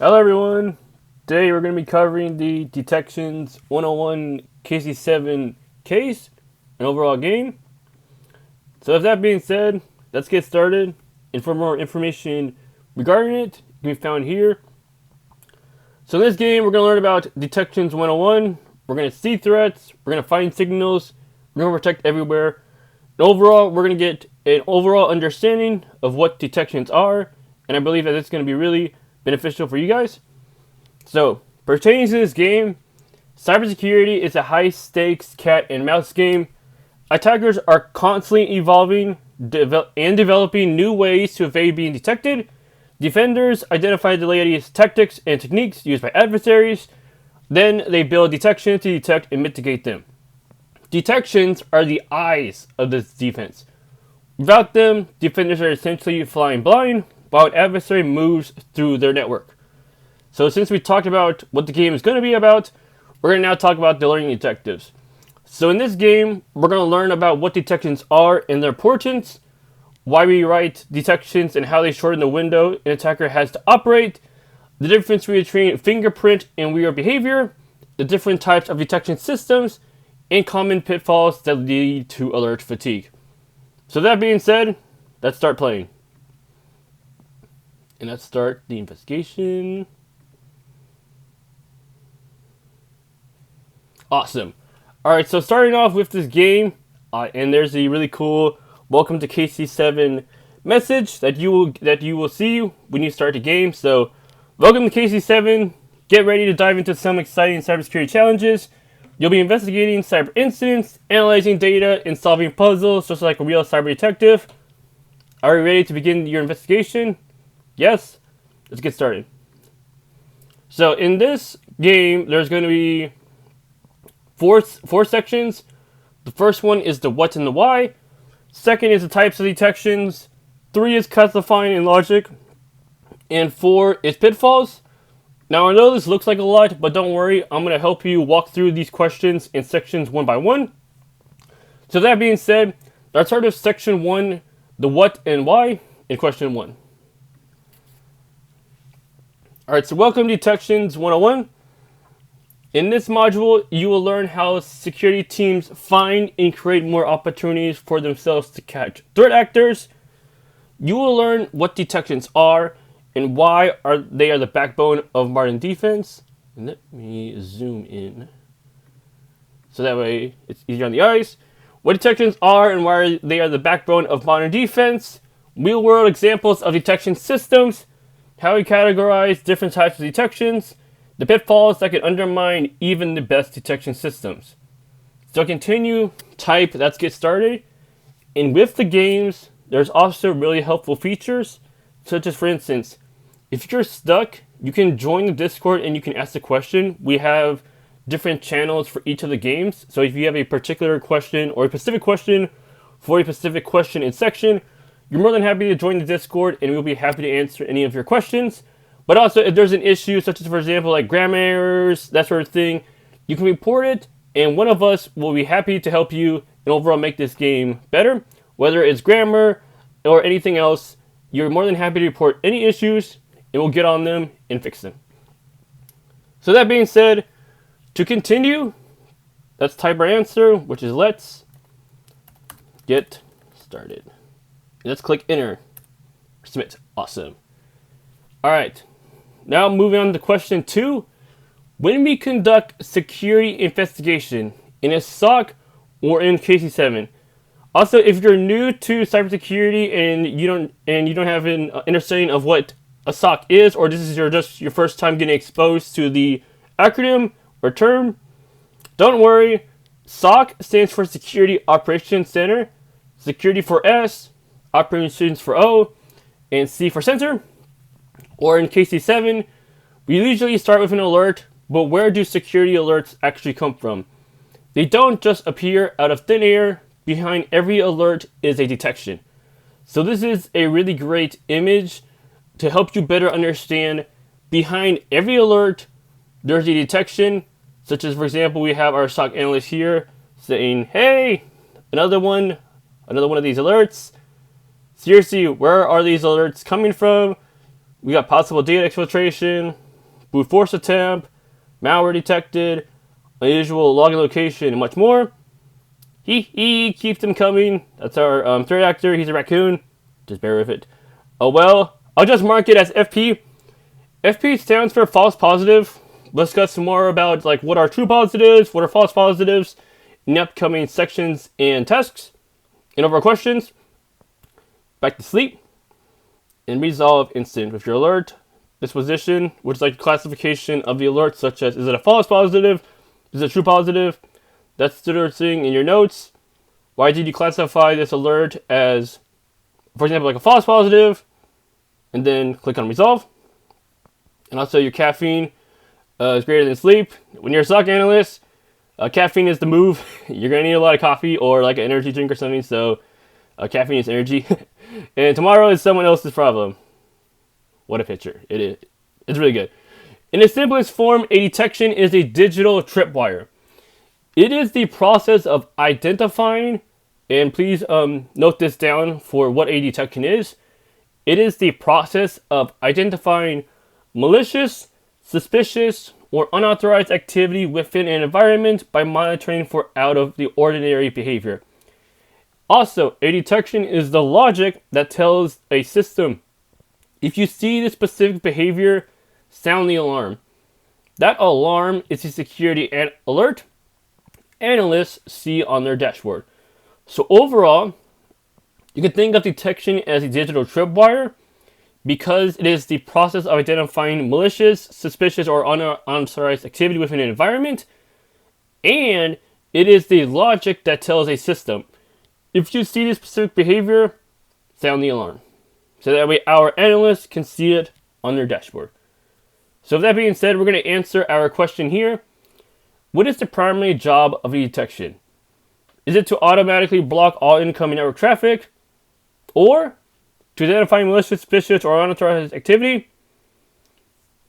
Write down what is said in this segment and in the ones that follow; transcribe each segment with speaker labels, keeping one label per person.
Speaker 1: Hello everyone! Today we're going to be covering the Detections 101 KC7 case, an overall game. So with that being said, let's get started. And for more information regarding it, it can be found here. So in this game, we're going to learn about Detections 101. We're going to see threats, we're going to find signals, we're going to protect everywhere. And overall, we're going to get an overall understanding of what detections are. And I believe that it's going to be really beneficial for you guys. So, pertaining to this game, cybersecurity is a high-stakes cat and mouse game. Attackers are constantly evolving and developing new ways to evade being detected. Defenders identify the latest tactics and techniques used by adversaries. Then they build detections to detect and mitigate them. Detections are the eyes of this defense. Without them, defenders are essentially flying blind, while an adversary moves through their network. So since we talked about what the game is going to be about, we're going to now talk about the learning objectives. So in this game, we're going to learn about what detections are and their importance, why we write detections and how they shorten the window an attacker has to operate, the difference between fingerprint and weird behavior, the different types of detection systems, and common pitfalls that lead to alert fatigue. So that being said, let's start playing. And let's start the investigation. Awesome. Alright, so starting off with this game, and there's a really cool welcome to KC7 message that you will see when you start the game. So, welcome to KC7. Get ready to dive into some exciting cybersecurity challenges. You'll be investigating cyber incidents, analyzing data, and solving puzzles just like a real cyber detective. Are you ready to begin your investigation? Yes? Let's get started. So in this game, there's going to be four sections. The first one is the what and the why. Second is the types of detections. 3 is classifying and logic. And 4 is pitfalls. Now I know this looks like a lot, but don't worry. I'm going to help you walk through these questions in sections one by one. So that being said, let's start with section 1, the what and why, in question 1. Alright, so welcome to Detections 101. In this module, you will learn how security teams find and create more opportunities for themselves to catch threat actors. You will learn what detections are and why they are the backbone of modern defense. And let me zoom in so that way it's easier on the eyes. What detections are and why they are the backbone of modern defense. Real-world examples of detection systems. How we categorize different types of detections. The pitfalls that can undermine even the best detection systems. So continue, type, let's get started. And with the games, there's also really helpful features, such as, for instance, if you're stuck, you can join the Discord and you can ask the question. We have different channels for each of the games. So if you have a particular question or a specific question for a specific question in section, you're more than happy to join the Discord and we'll be happy to answer any of your questions. But also, if there's an issue, such as, for example, like grammar errors, that sort of thing, you can report it, and one of us will be happy to help you and overall make this game better. Whether it's grammar or anything else, you're more than happy to report any issues, and we'll get on them and fix them. So that being said, to continue, let's type our answer, which is let's get started. Let's click enter. Submit. Awesome. All right. Now moving on to question 2. When we conduct security investigation in a SOC or in KC7. Also, if you're new to cybersecurity and you don't have an understanding of what a SOC is, or this is just your first time getting exposed to the acronym or term, don't worry. SOC stands for Security Operations Center, security for S, operations for O, and C for center. Or in KC7, we usually start with an alert, but where do security alerts actually come from? They don't just appear out of thin air. Behind every alert is a detection. So this is a really great image to help you better understand behind every alert, there's a detection, such as, for example, we have our SOC analyst here saying, hey, another one of these alerts. Seriously, where are these alerts coming from? We got possible data exfiltration, brute force attempt, malware detected, unusual login location, and much more. He keeps them coming. That's our threat actor. He's a raccoon. Just bear with it. Oh well, I'll just mark it as FP. FP stands for false positive. We'll discuss some more about like what are true positives, what are false positives in the upcoming sections and tasks. And over questions. Back to sleep. And resolve incident with your alert. Disposition, which is like classification of the alert, such as is it a false positive, is it a true positive? That's the third thing in your notes. Why did you classify this alert as, for example, like a false positive? And then click on resolve. And also your caffeine is greater than sleep. When you're a SOC analyst, caffeine is the move. You're going to need a lot of coffee or like an energy drink or something. So caffeine is energy. And tomorrow is someone else's problem. What a picture. It is. It's really good. In its simplest form, a detection is a digital tripwire. It is the process of identifying, and please note this down for what a detection is. It is the process of identifying malicious, suspicious, or unauthorized activity within an environment by monitoring for out of the ordinary behavior. Also, a detection is the logic that tells a system, if you see the specific behavior, sound the alarm. That alarm is a security alert analysts see on their dashboard. So overall, you can think of detection as a digital tripwire because it is the process of identifying malicious, suspicious, or unauthorized activity within an environment, and it is the logic that tells a system, if you see this specific behavior, sound the alarm. So that way our analysts can see it on their dashboard. So with that being said, we're going to answer our question here. What is the primary job of a detection? Is it to automatically block all incoming network traffic? Or to identify malicious, suspicious, or unauthorized activity?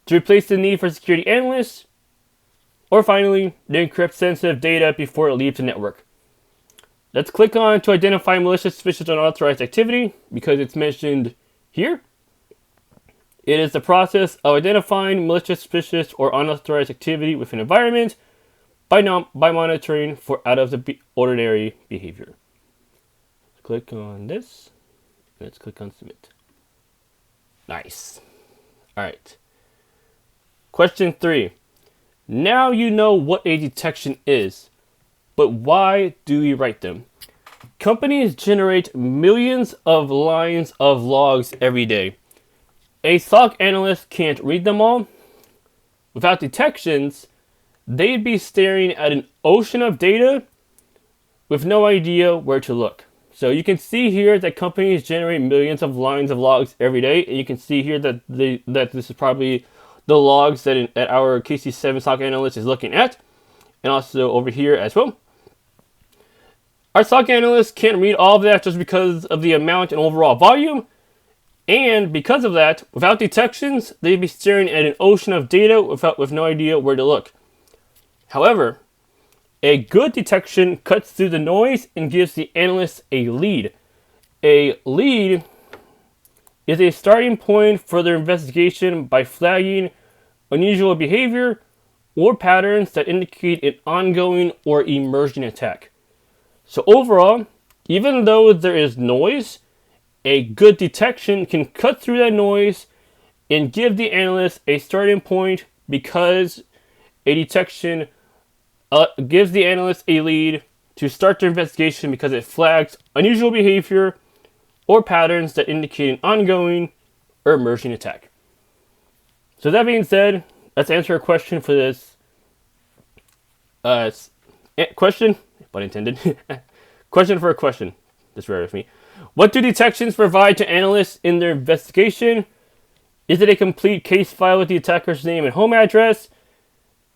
Speaker 1: To replace the need for security analysts? Or finally, to encrypt sensitive data before it leaves the network? Let's click on to identify malicious, suspicious, or unauthorized activity because it's mentioned here. It is the process of identifying malicious, suspicious, or unauthorized activity within an environment by monitoring for out of the ordinary behavior. Click on this. Let's click on submit. Nice. All right. Question 3. Now you know what a detection is, but why do we write them? Companies generate millions of lines of logs every day. A SOC analyst can't read them all. Without detections, they'd be staring at an ocean of data with no idea where to look. So you can see here that companies generate millions of lines of logs every day, and you can see here that this is probably the logs that our KC7 SOC analyst is looking at, and also over here as well. Our SOC analysts can't read all of that just because of the amount and overall volume, and because of that, without detections, they'd be staring at an ocean of data with no idea where to look. However, a good detection cuts through the noise and gives the analyst a lead. A lead is a starting point for their investigation by flagging unusual behavior or patterns that indicate an ongoing or emerging attack. So overall, even though there is noise, a good detection can cut through that noise and give the analyst a starting point because a detection gives the analyst a lead to start their investigation because it flags unusual behavior or patterns that indicate an ongoing or emerging attack. So that being said, let's answer a question for this question, pun intended. Question for a question. Just bear with me. What do detections provide to analysts in their investigation? Is it a complete case file with the attacker's name and home address?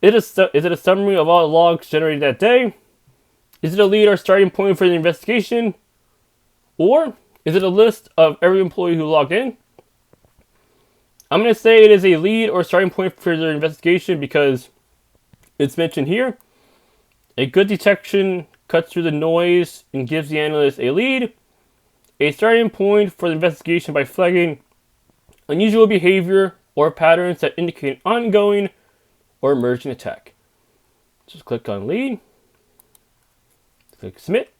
Speaker 1: Is it a summary of all logs generated that day? Is it a lead or starting point for the investigation? Or is it a list of every employee who logged in? I'm going to say it is a lead or starting point for their investigation because it's mentioned here. A good detection cuts through the noise and gives the analyst a lead. A starting point for the investigation by flagging unusual behavior or patterns that indicate an ongoing or emerging attack. Just click on lead, click submit.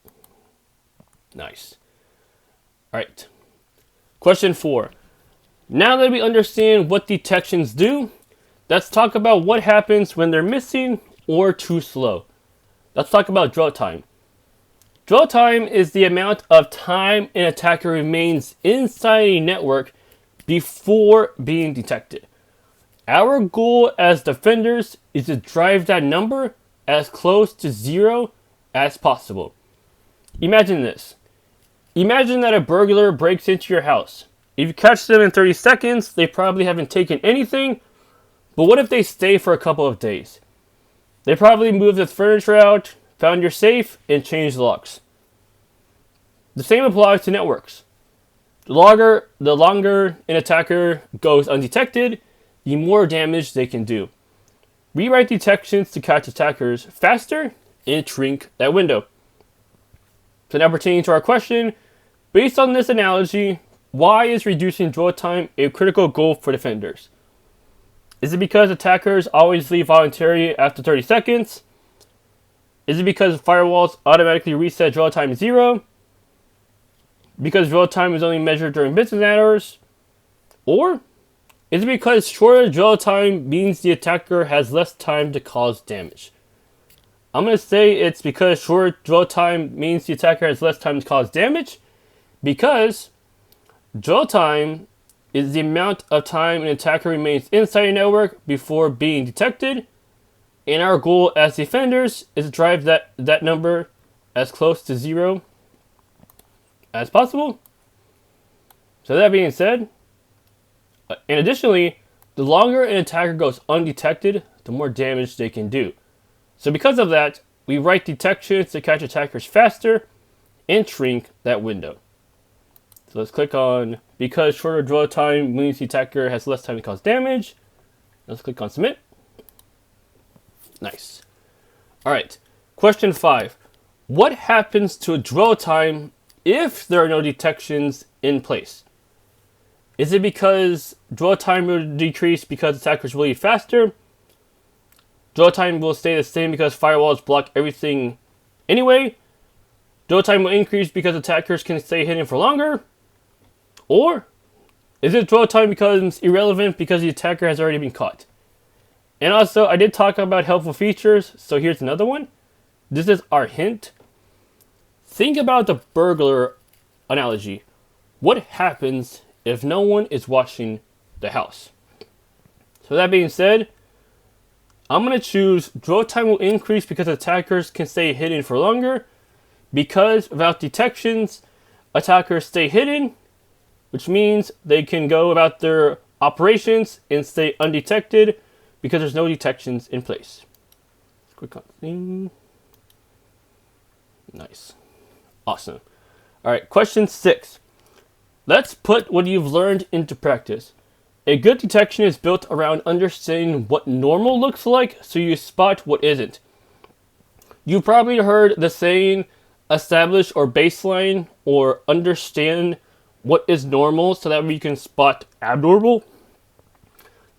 Speaker 1: Nice. All right. Question 4. Now that we understand what detections do, let's talk about what happens when they're missing or too slow. Let's talk about dwell time. Dwell time is the amount of time an attacker remains inside a network before being detected. Our goal as defenders is to drive that number as close to 0 as possible. Imagine this. Imagine that a burglar breaks into your house. If you catch them in 30 seconds, they probably haven't taken anything, but what if they stay for a couple of days? They probably moved the furniture out, found your safe, and changed locks. The same applies to networks. The longer an attacker goes undetected, the more damage they can do. We write detections to catch attackers faster and shrink that window. So now pertaining to our question, based on this analogy, why is reducing dwell time a critical goal for defenders? Is it because attackers always leave voluntarily after 30 seconds? Is it because firewalls automatically reset dwell time to 0? Because dwell time is only measured during business hours? Or is it because shorter dwell time means the attacker has less time to cause damage? I'm going to say it's because shorter dwell time means the attacker has less time to cause damage, because dwell time is the amount of time an attacker remains inside a network before being detected, and our goal as defenders is to drive that number as close to 0 as possible. So that being said, and additionally, the longer an attacker goes undetected, the more damage they can do. So because of that, we write detections to catch attackers faster and shrink that window. So let's click on, because shorter dwell time means the attacker has less time to cause damage. Let's click on submit. Nice. All right. Question 5. What happens to a dwell time if there are no detections in place? Is it because dwell time will decrease because attackers will leave faster? Dwell time will stay the same because firewalls block everything anyway? Dwell time will increase because attackers can stay hidden for longer? Or is it dwell time becomes irrelevant because the attacker has already been caught? And also, I did talk about helpful features, so here's another one. This is our hint. Think about the burglar analogy. What happens if no one is watching the house? So that being said, I'm going to choose dwell time will increase because attackers can stay hidden for longer, because without detections, attackers stay hidden, which means they can go about their operations and stay undetected because there's no detections in place. Click on thing. Nice. Awesome. All right, question 6. Let's put what you've learned into practice. A good detection is built around understanding what normal looks like so you spot what isn't. You've probably heard the saying, establish or baseline or understand what is normal so that we can spot abnormal.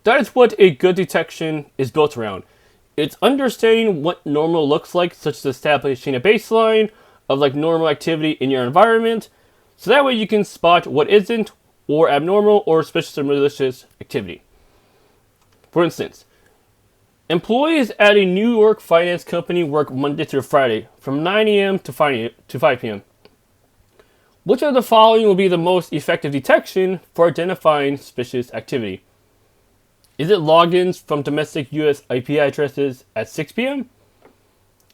Speaker 1: That is what a good detection is built around. It's understanding what normal looks like, such as establishing a baseline of like normal activity in your environment, so that way you can spot what isn't or abnormal or suspicious or malicious activity. For instance, employees at a New York finance company work Monday through Friday from 9 a.m. to 5 p.m. Which of the following will be the most effective detection for identifying suspicious activity? Is it logins from domestic US IP addresses at 6 p.m.?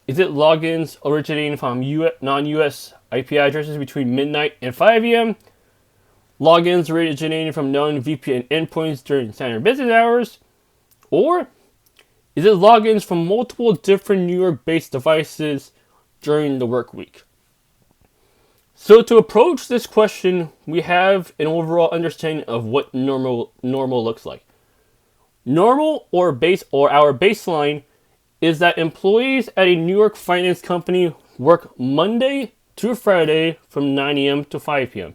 Speaker 1: Is it logins originating from non-US IP addresses between midnight and 5 a.m.? Logins originating from known VPN endpoints during standard business hours? Or is it logins from multiple different New York-based devices during the work week? So to approach this question, we have an overall understanding of what normal looks like. Normal or our baseline is that employees at a New York finance company work Monday to Friday from 9 a.m. to 5 p.m.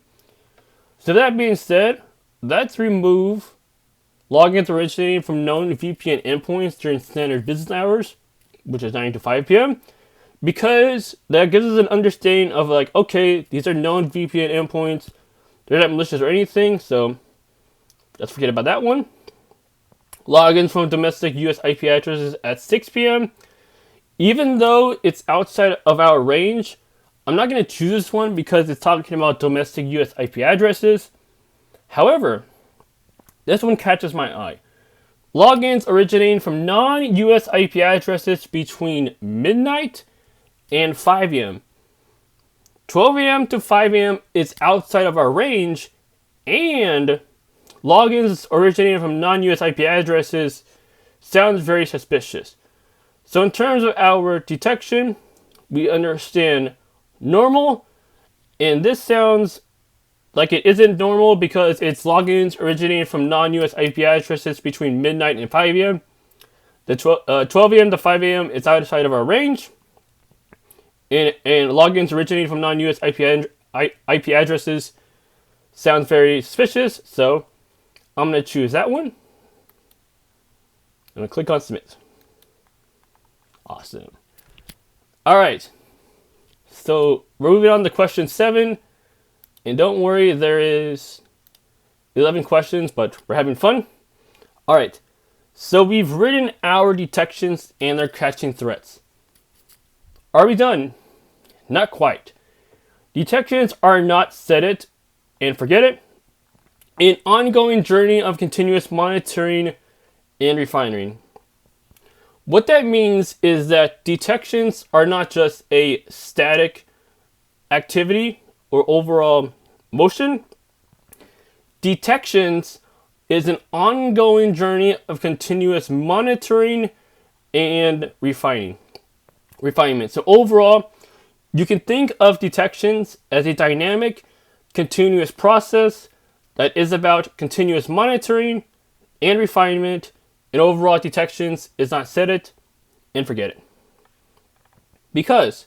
Speaker 1: So that being said, let's remove Logins originating from known VPN endpoints during standard business hours, which is 9 to 5 p.m. Because that gives us an understanding of like, okay, these are known VPN endpoints. They're not malicious or anything, so let's forget about that one. Logins from domestic US IP addresses at 6 p.m. Even though it's outside of our range, I'm not going to choose this one because it's talking about domestic US IP addresses. However, this one catches my eye. Logins originating from non-US IP addresses between midnight and 5 a.m. 12 a.m. to 5 a.m. is outside of our range, and logins originating from non-US IP addresses sounds very suspicious. So in terms of our detection, we understand normal, and this sounds like it isn't normal because it's logins originating from non-US IP addresses between midnight and 5 a.m. The 12 a.m. to 5 a.m. is outside of our range, and logins originating from non-US IP addresses sounds very suspicious, so I'm going to choose that one. I'm going to click on submit. Awesome. All right. So we're moving on to question 7. And don't worry, there is 11 questions, but we're having fun. All right. So we've written our detections and they're catching threats. Are we done? Not quite. Detections are not set it and forget it. An ongoing journey of continuous monitoring and refining. What that means is that detections are not just a static activity or overall motion. Detections is an ongoing journey of continuous monitoring and refinement. So overall, you can think of detections as a dynamic, continuous process that is about continuous monitoring and refinement, and overall detections is not set it and forget it. Because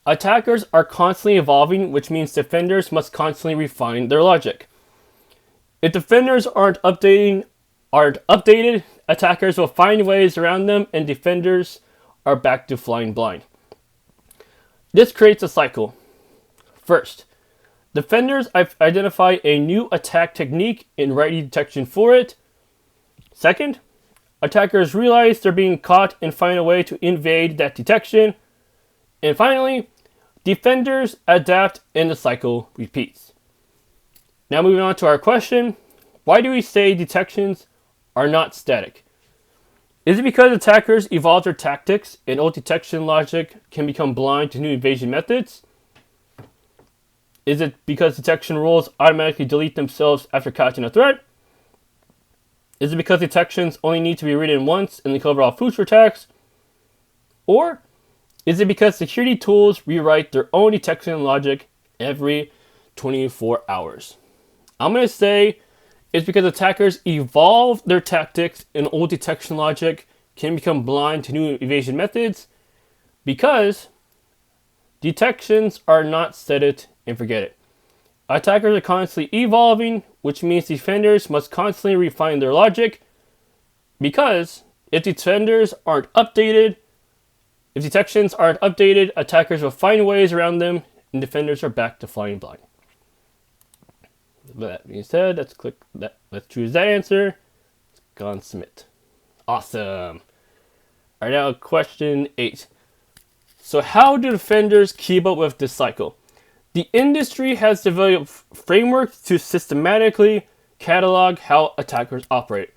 Speaker 1: attackers are constantly evolving, which means defenders must constantly refine their logic. If defenders aren't updated, attackers will find ways around them and defenders are back to flying blind. This creates a cycle. First, defenders identify a new attack technique and ready detection for it. Second, attackers realize they're being caught and find a way to invade that detection. And finally, defenders adapt and the cycle repeats. Now moving on to our question, why do we say detections are not static? Is it because attackers evolve their tactics and old detection logic can become blind to new evasion methods? Is it because detection rules automatically delete themselves after catching a threat? Is it because detections only need to be written once and they cover all future attacks? Or is it because security tools rewrite their own detection logic every 24 hours? I'm going to say it's because attackers evolve their tactics and old detection logic can become blind to new evasion methods because detections are not set it and forget it. Attackers are constantly evolving, which means defenders must constantly refine their logic because if detections aren't updated, attackers will find ways around them and defenders are back to flying blind. With that being said, let's click that. Let's choose that answer. Let's go on submit. Awesome. All right, now question 8. So how do defenders keep up with this cycle? The industry has developed frameworks to systematically catalog how attackers operate.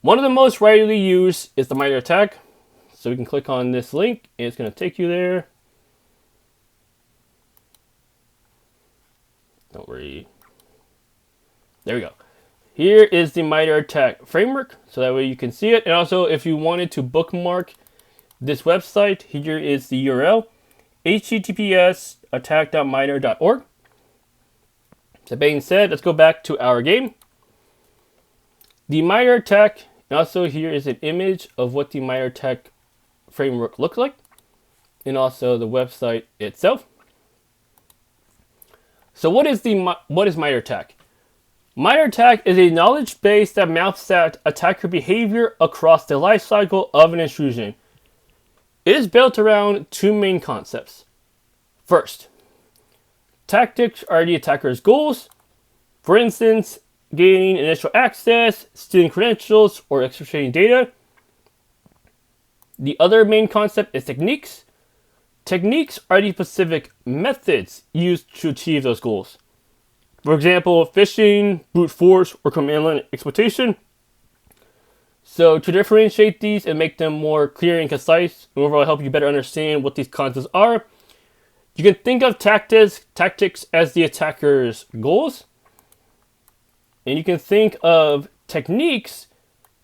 Speaker 1: One of the most widely used is the MITRE ATT&CK. So we can click on this link and it's going to take you there. Don't worry. There we go. Here is the MITRE ATT&CK framework. So that way you can see it. And also if you wanted to bookmark this website, here is the URL. https://attack.mitre.org. That being said, let's go back to our game. The MITRE ATT&CK, and also here is an image of what the MITRE ATT&CK framework looks like, and also the website itself. So what is MITRE ATT&CK? MITRE ATT&CK is a knowledge base that maps out attacker behavior across the lifecycle of an intrusion. It is built around two main concepts. First, tactics are the attacker's goals. For instance, gaining initial access, stealing credentials, or exfiltrating data. The other main concept is techniques. Techniques are the specific methods used to achieve those goals. For example, phishing, brute force, or command line exploitation. So to differentiate these and make them more clear and concise, and overall help you better understand what these concepts are, you can think of tactics as the attacker's goals. And you can think of techniques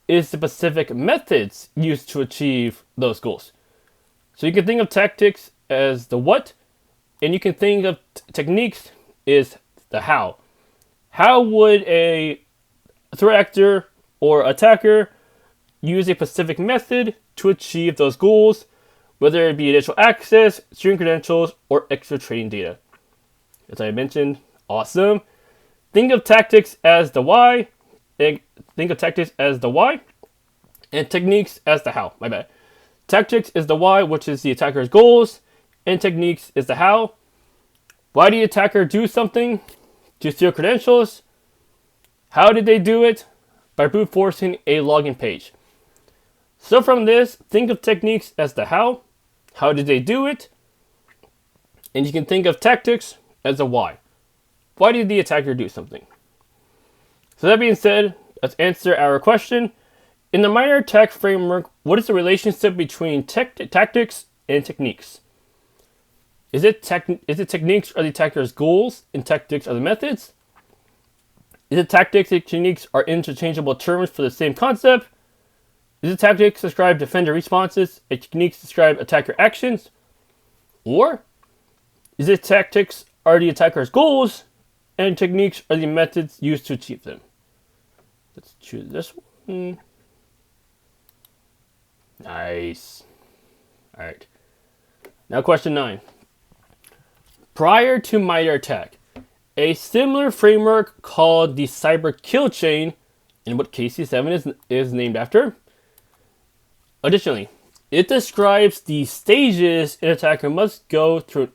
Speaker 1: as the specific methods used to achieve those goals. So you can think of tactics as the what, and you can think of techniques as the how. How would a threat actor or attacker use a specific method to achieve those goals, whether it be initial access, stealing credentials, or exfiltrating data? As I mentioned, awesome. Think of tactics as the why, and techniques as the how. My bad. Tactics is the why, which is the attacker's goals, and techniques is the how. Why did the attacker do something? To steal credentials. How did they do it? By brute forcing a login page. So from this, think of techniques as the how. How did they do it? And you can think of tactics as the why. Why did the attacker do something? So that being said, let's answer our question. In the MITRE ATT&CK framework, what is the relationship between tactics and techniques? Is it techniques are the attacker's goals and tactics are the methods? Is it tactics and techniques are interchangeable terms for the same concept? Is it tactics describe defender responses and techniques describe attacker actions? Or is it tactics are the attacker's goals and techniques are the methods used to achieve them? Let's choose this one. Nice. All right. Now question 9. Prior to MITRE ATT&CK, a similar framework called the cyber kill chain, and what KC7 is named after. Additionally, it describes the stages an attacker must go through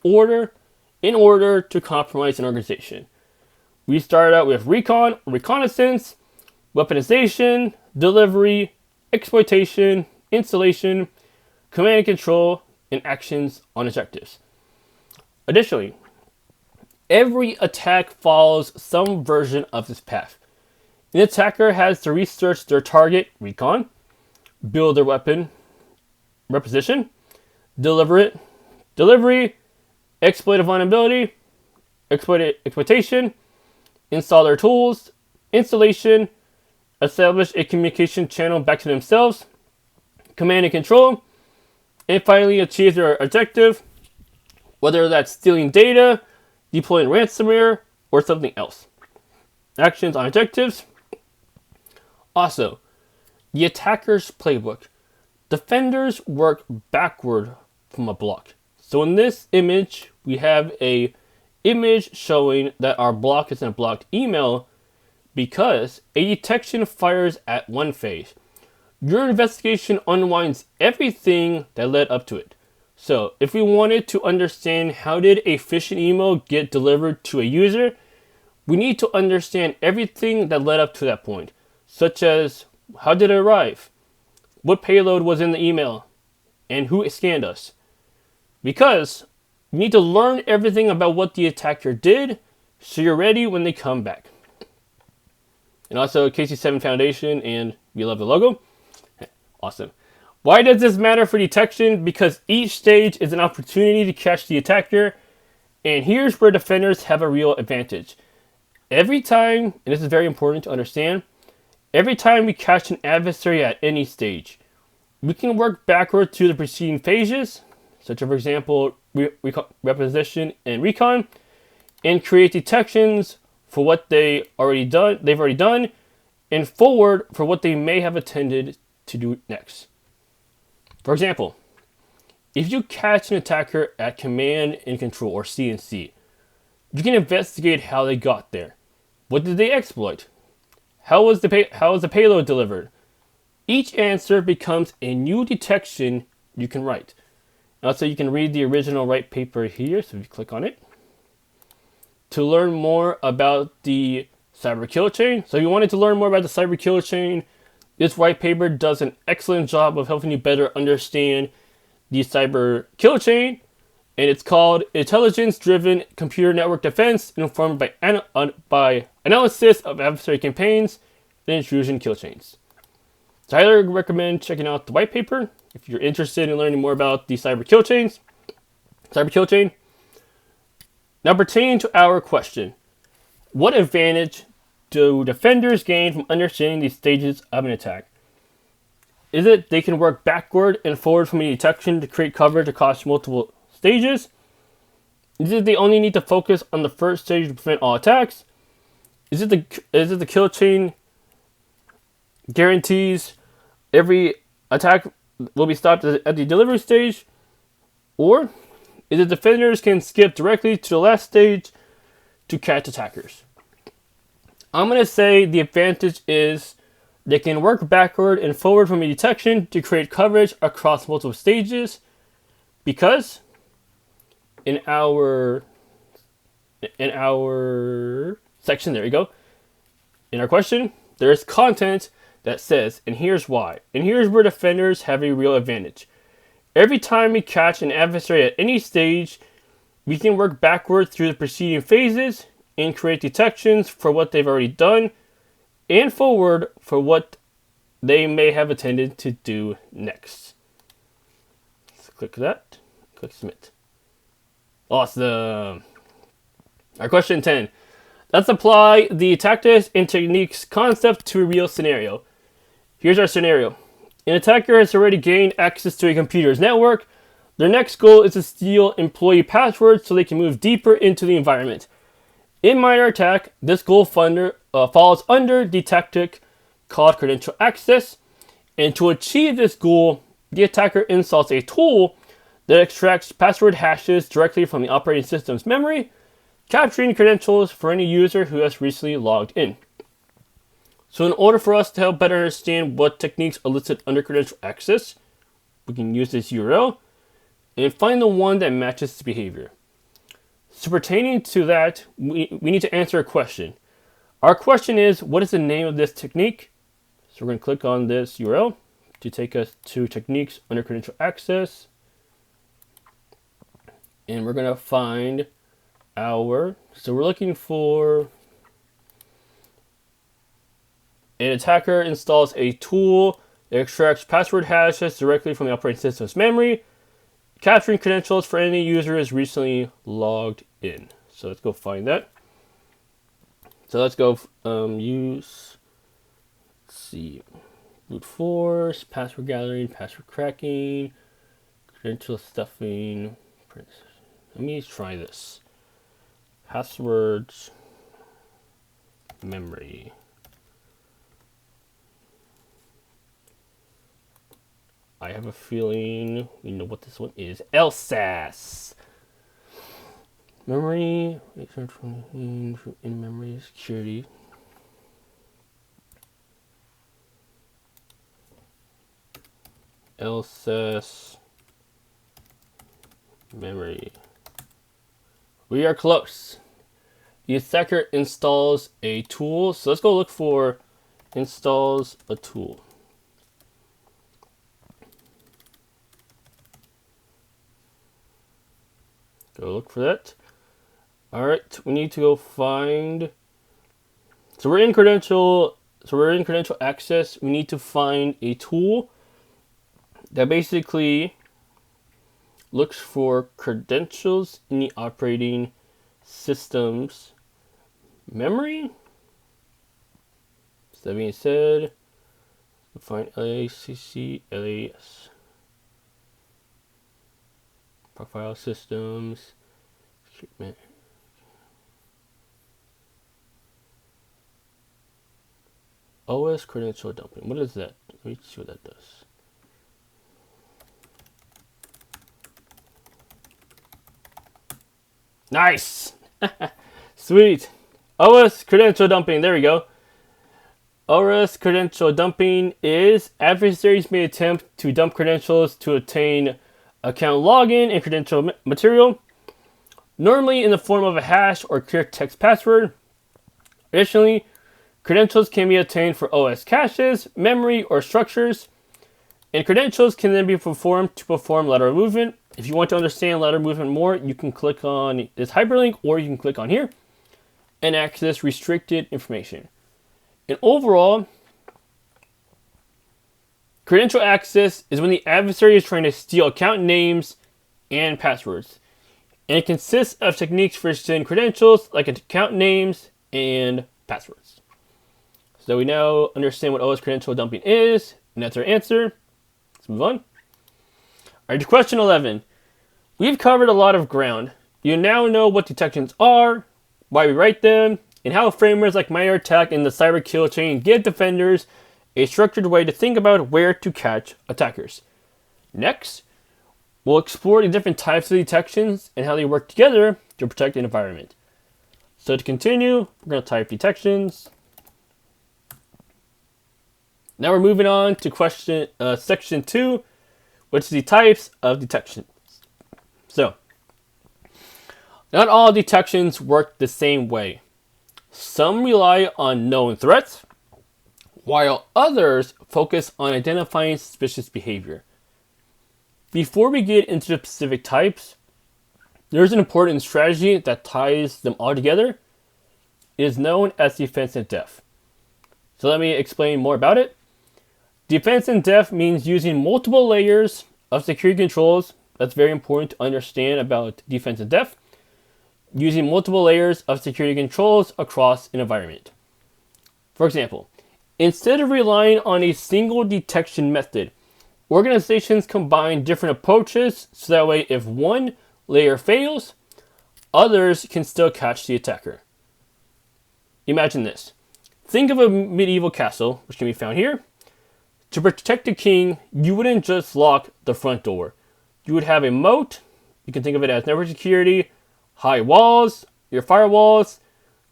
Speaker 1: in order to compromise an organization. We start out with reconnaissance, weaponization, delivery, exploitation, installation, command and control, and actions on objectives. Additionally, every attack follows some version of this path. An attacker has to research their target, recon, build their weapon, reposition, delivery, exploit a vulnerability, exploitation, install their tools, installation, establish a communication channel back to themselves, command and control, and finally achieve their objective, whether that's stealing data, deploying ransomware, or something else. Actions on objectives. Also, the attacker's playbook. Defenders work backward from a block. So in this image, we have a image showing that our block is in a blocked email because a detection fires at one phase. Your investigation unwinds everything that led up to it. So if we wanted to understand how did a phishing email get delivered to a user, we need to understand everything that led up to that point, such as how did it arrive, what payload was in the email, and who scanned us. Because you need to learn everything about what the attacker did so you're ready when they come back. And also KC7 Foundation, and we love the logo. Awesome. Why does this matter for detection? Because each stage is an opportunity to catch the attacker, and here's where defenders have a real advantage. Every time, and this is very important to understand, every time we catch an adversary at any stage, we can work backward to the preceding phases, such as, for example, reposition and recon, and create detections for what they've already done, and forward for what they may have intended to do next. For example, if you catch an attacker at command and control, or CNC, you can investigate how they got there. What did they exploit? How was the payload delivered? Each answer becomes a new detection you can write. Also, you can read the original white paper here, so if you click on it. To learn more about the cyber kill chain. So if you wanted to learn more about the cyber kill chain, this white paper does an excellent job of helping you better understand the cyber kill chain. And it's called Intelligence-Driven Computer Network Defense, informed by analysis of adversary campaigns and intrusion kill chains. So I highly recommend checking out the white paper if you're interested in learning more about the cyber kill chain. Now, pertaining to our question, what advantage do defenders gain from understanding the stages of an attack? Is it they can work backward and forward from a detection to create coverage across multiple stages? Is it they only need to focus on the first stage to prevent all attacks? Is it the kill chain guarantees every attack will be stopped at the delivery stage? Or is it defenders can skip directly to the last stage to catch attackers? I'm going to say the advantage is they can work backward and forward from a detection to create coverage across multiple stages, because in our section, there you go, in our question, there is content that says, and here's why. And here's where defenders have a real advantage. Every time we catch an adversary at any stage, we can work backward through the preceding phases and create detections for what they've already done and forward for what they may have intended to do next. So click that, click submit. Awesome. Our question 10. Let's apply the tactics and techniques concept to a real scenario. Here's our scenario. An attacker has already gained access to a computer's network. Their next goal is to steal employee passwords so they can move deeper into the environment. In minor attack, this goal falls under the tactic called credential access. And to achieve this goal, the attacker installs a tool that extracts password hashes directly from the operating system's memory, capturing credentials for any user who has recently logged in. So in order for us to help better understand what techniques are listed under credential access, we can use this URL and find the one that matches this behavior. So pertaining to that, we need to answer a question. Our question is, what is the name of this technique? So we're going to click on this URL to take us to techniques under credential access. And we're going to find so we're looking for an attacker installs a tool that extracts password hashes directly from the operating system's memory, capturing credentials for any user who has recently logged in. So let's go find that. So let's go use, let's see, brute force, password gathering, password cracking, credential stuffing. Let me try this. Passwords, memory. I have a feeling we know what this one is. LSAS. Memory, in memory security. LSAS. Memory. We are close. The attacker installs a tool. So let's go look for installs a tool. Go look for that. All right, we need to go find. So we're in credential access. We need to find a tool that basically looks for credentials in the operating system's memory. So that being said, find LACC, profile systems, OS credential dumping. What is that? Let me see what that does. Nice! Sweet. OS credential dumping. There we go. OS credential dumping is adversaries may attempt to dump credentials to obtain account login and credential material, normally in the form of a hash or clear text password. Additionally, credentials can be obtained for OS caches, memory, or structures, and credentials can then be performed to perform lateral movement. If you want to understand lateral movement more, you can click on this hyperlink, or you can click on here and access restricted information. And overall, credential access is when the adversary is trying to steal account names and passwords. And it consists of techniques for stealing credentials like account names and passwords. So we now understand what OS credential dumping is, and that's our answer. Let's move on. All right, to question 11. We've covered a lot of ground. You now know what detections are, why we write them, and how framers like MinerAttack and the Cyber Kill Chain give defenders a structured way to think about where to catch attackers. Next, we'll explore the different types of detections and how they work together to protect an environment. So to continue, we're going to type detections. Now we're moving on to section 2, which is the types of detections. So, not all detections work the same way. Some rely on known threats, while others focus on identifying suspicious behavior. Before we get into the specific types, there's an important strategy that ties them all together. It is known as defense in depth. So let me explain more about it. Defense in depth means using multiple layers of security controls. That's very important to understand about defense in depth. Using multiple layers of security controls across an environment. For example, instead of relying on a single detection method, organizations combine different approaches so that way if one layer fails, others can still catch the attacker. Imagine this. Think of a medieval castle, which can be found here. To protect the king, you wouldn't just lock the front door. You would have a moat. You can think of it as network security, high walls, your firewalls,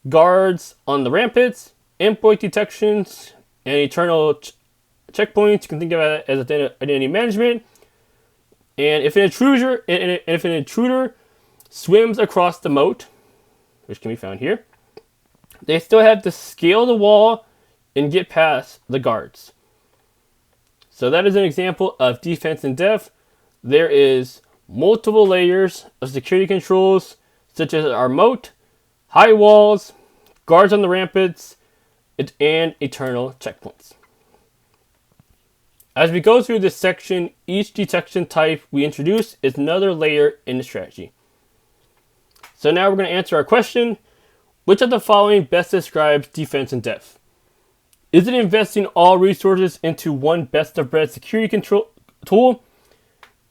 Speaker 1: guards on the ramparts, endpoint detections, and internal checkpoints. You can think of it as identity management. And if an intruder swims across the moat, which can be found here, they still have to scale the wall and get past the guards. So that is an example of defense in depth. There is multiple layers of security controls, such as our moat, high walls, guards on the ramparts, and internal checkpoints. As we go through this section, each detection type we introduce is another layer in the strategy. So now we're going to answer our question, which of the following best describes defense in depth? Is it investing all resources into one best-of-breed security control tool?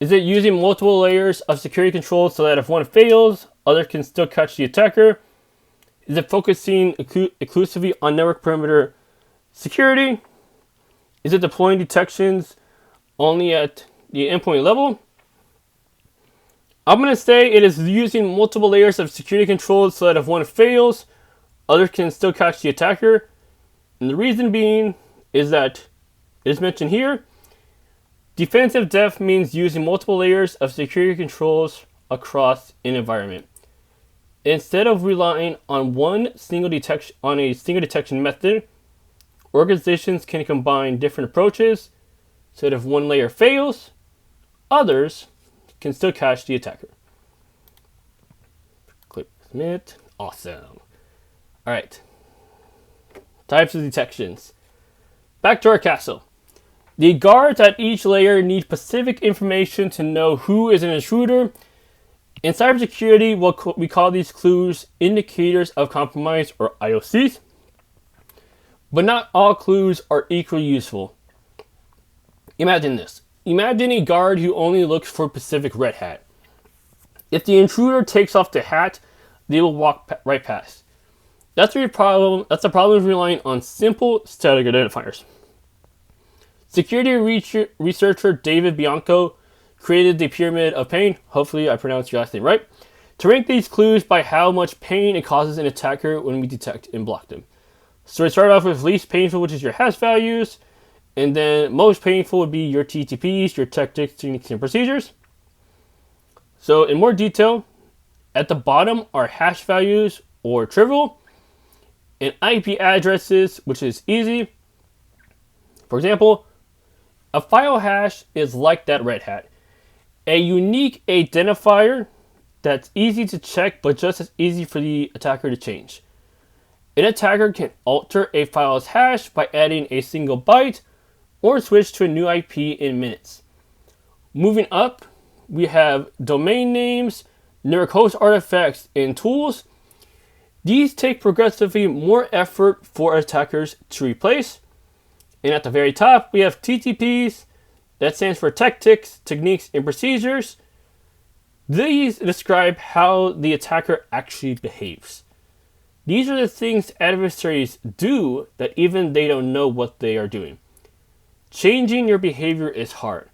Speaker 1: Is it using multiple layers of security control so that if one fails, others can still catch the attacker? Is it focusing exclusively on network perimeter security? Is it deploying detections only at the endpoint level? I'm going to say it is using multiple layers of security controls so that if one fails, others can still catch the attacker. And the reason being is that it is mentioned here, defensive depth means using multiple layers of security controls across an environment. Instead of relying on a single detection method, organizations can combine different approaches so that if one layer fails, others can still catch the attacker. Click submit. Awesome. All right. Types of detections. Back to our castle. The guards at each layer need specific information to know who is an intruder. In cybersecurity, we call these clues indicators of compromise, or IOCs. But not all clues are equally useful. Imagine this. Imagine a guard who only looks for Pacific red hat. If the intruder takes off the hat, they will walk right past. That's the problem of relying on simple static identifiers. Security researcher David Bianco created the Pyramid of Pain, hopefully I pronounced your last name right, to rank these clues by how much pain it causes an attacker when we detect and block them. So we start off with least painful, which is your hash values, and then most painful would be your TTPs, your tactics, techniques, and procedures. So in more detail, at the bottom are hash values or trivial, and IP addresses, which is easy. For example, a file hash is like that red hat, a unique identifier that's easy to check but just as easy for the attacker to change. An attacker can alter a file's hash by adding a single byte or switch to a new IP in minutes. Moving up, we have domain names, network host artifacts, and tools. These take progressively more effort for attackers to replace. And at the very top, we have TTPs. That stands for tactics, techniques, and procedures. These describe how the attacker actually behaves. These are the things adversaries do that even they don't know what they are doing. Changing your behavior is hard.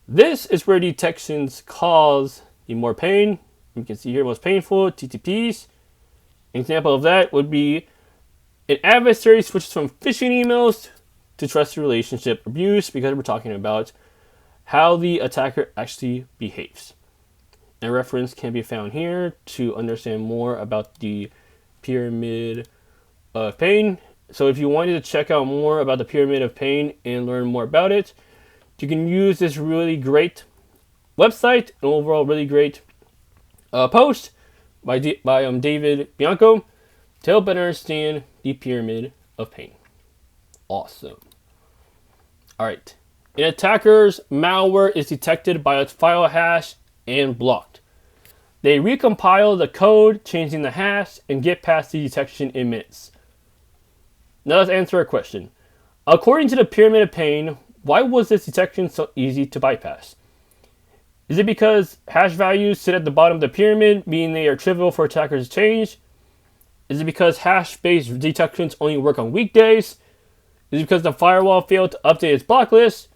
Speaker 1: This is where detections cause the more pain. You can see here most painful, TTPs. An example of that would be an adversary switches from phishing emails to trusted relationship abuse, because we're talking about how the attacker actually behaves. A reference can be found here to understand more about the pyramid of pain. So if you wanted to check out more about the pyramid of pain and learn more about it, you can use this really great website, an overall really great post by David Bianco to help better understand the pyramid of pain. Awesome. Alright. An attacker's malware is detected by its file hash and blocked. They recompile the code, changing the hash, and get past the detection in minutes. Now let's answer a question. According to the pyramid of pain, why was this detection so easy to bypass? Is it because hash values sit at the bottom of the pyramid, meaning they are trivial for attackers to change? Is it because hash-based detections only work on weekdays? Is it because the firewall failed to update its block list?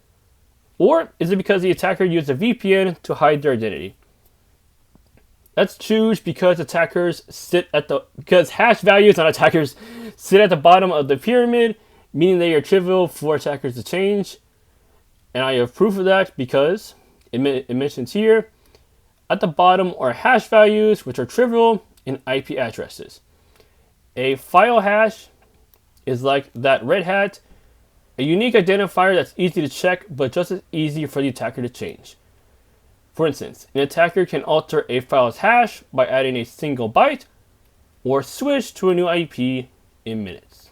Speaker 1: Or is it because the attacker used a VPN to hide their identity? Let's choose because hash values on attackers sit at the bottom of the pyramid, meaning they are trivial for attackers to change. And I have proof of that because it mentions here at the bottom are hash values, which are trivial, and IP addresses. A file hash is like that red hat, a unique identifier that's easy to check but just as easy for the attacker to change. For instance, an attacker can alter a file's hash by adding a single byte or switch to a new IP in minutes.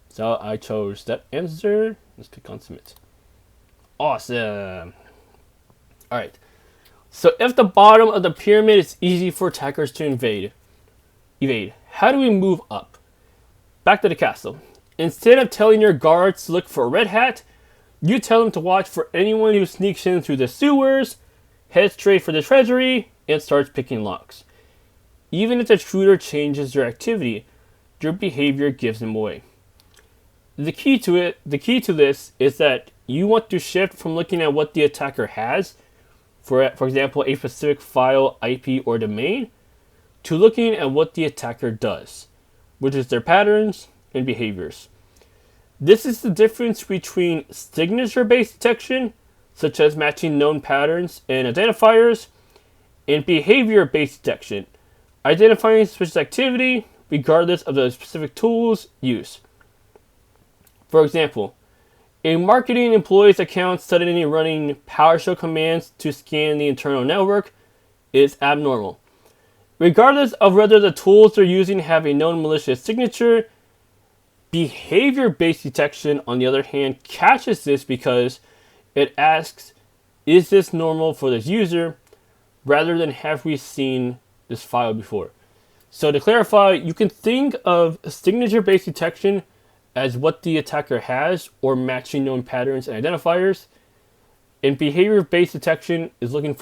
Speaker 1: So I chose that answer. Let's click on submit. Awesome. Alright. So if the bottom of the pyramid is easy for attackers to evade, how do we move up? Back to the castle. Instead of telling your guards to look for a red hat, you tell them to watch for anyone who sneaks in through the sewers, heads straight for the treasury, and starts picking locks. Even if the intruder changes their activity, your behavior gives them away. The key to this is that you want to shift from looking at what the attacker has, for example, a specific file, IP, or domain, to looking at what the attacker does, which is their patterns and behaviors. This is the difference between signature-based detection, such as matching known patterns and identifiers, and behavior-based detection, identifying suspicious activity regardless of the specific tools used. For example, a marketing employee's account suddenly running PowerShell commands to scan the internal network is abnormal. Regardless of whether the tools they're using have a known malicious signature, behavior-based detection, on the other hand, catches this because it asks, is this normal for this user, rather than have we seen this file before. So to clarify, you can think of signature-based detection as what the attacker has or matching known patterns and identifiers. And behavior-based detection is looking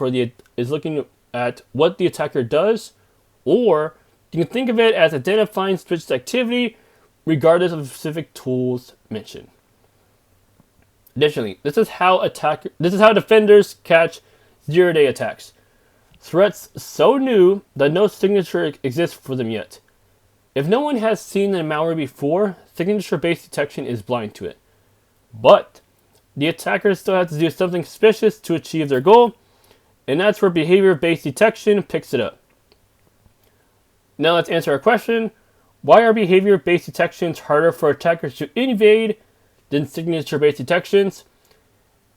Speaker 1: at what the attacker does, or you can think of it as identifying suspicious activity regardless of the specific tools mentioned. Additionally, this is how defenders catch zero-day attacks. Threats so new that no signature exists for them yet. If no one has seen the malware before, signature-based detection is blind to it. But the attackers still have to do something suspicious to achieve their goal, and that's where behavior-based detection picks it up. Now let's answer our question. Why are behavior-based detections harder for attackers to evade than signature-based detections?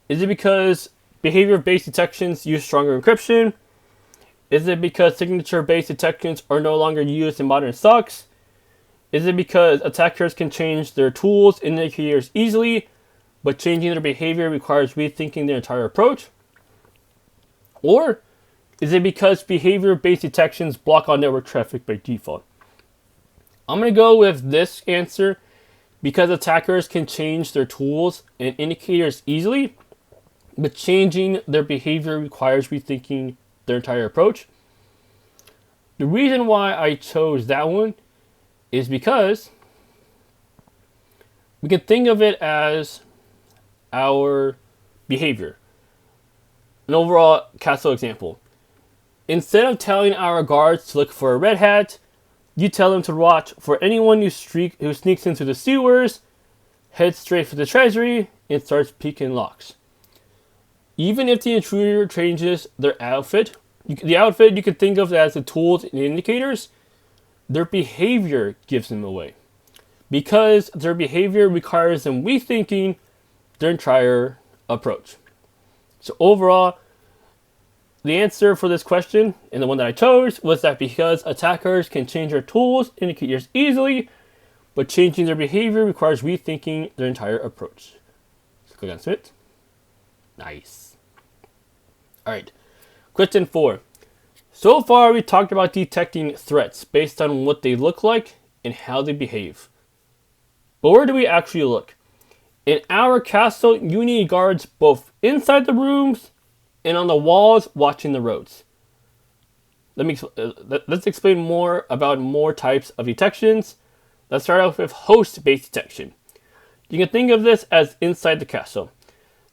Speaker 1: Is it because behavior-based detections use stronger encryption? Is it because signature-based detections are no longer used in modern stocks? Is it because attackers can change their tools and indicators easily, but changing their behavior requires rethinking their entire approach? Or is it because behavior-based detections block all network traffic by default? I'm going to go with this answer because attackers can change their tools and indicators easily, but changing their behavior requires rethinking their entire approach. The reason why I chose that one is because we can think of it as our behavior. An overall castle example. Instead of telling our guards to look for a red hat, you tell them to watch for anyone who sneaks into the sewers, heads straight for the treasury, and starts peeking locks. Even if the intruder changes their outfit, the outfit you can think of as the tools and indicators, their behavior gives them away. Because their behavior requires them rethinking their entire approach. So overall, the answer for this question, and the one that I chose, was that because attackers can change their tools, indicators easily, but changing their behavior requires rethinking their entire approach. So click on submit. Nice. Alright, question 4. So far we talked about detecting threats based on what they look like and how they behave. But where do we actually look? In our castle, you need guards both inside the rooms and on the walls watching the roads. Let's explain more about more types of detections. Let's start off with host-based detection. You can think of this as inside the castle.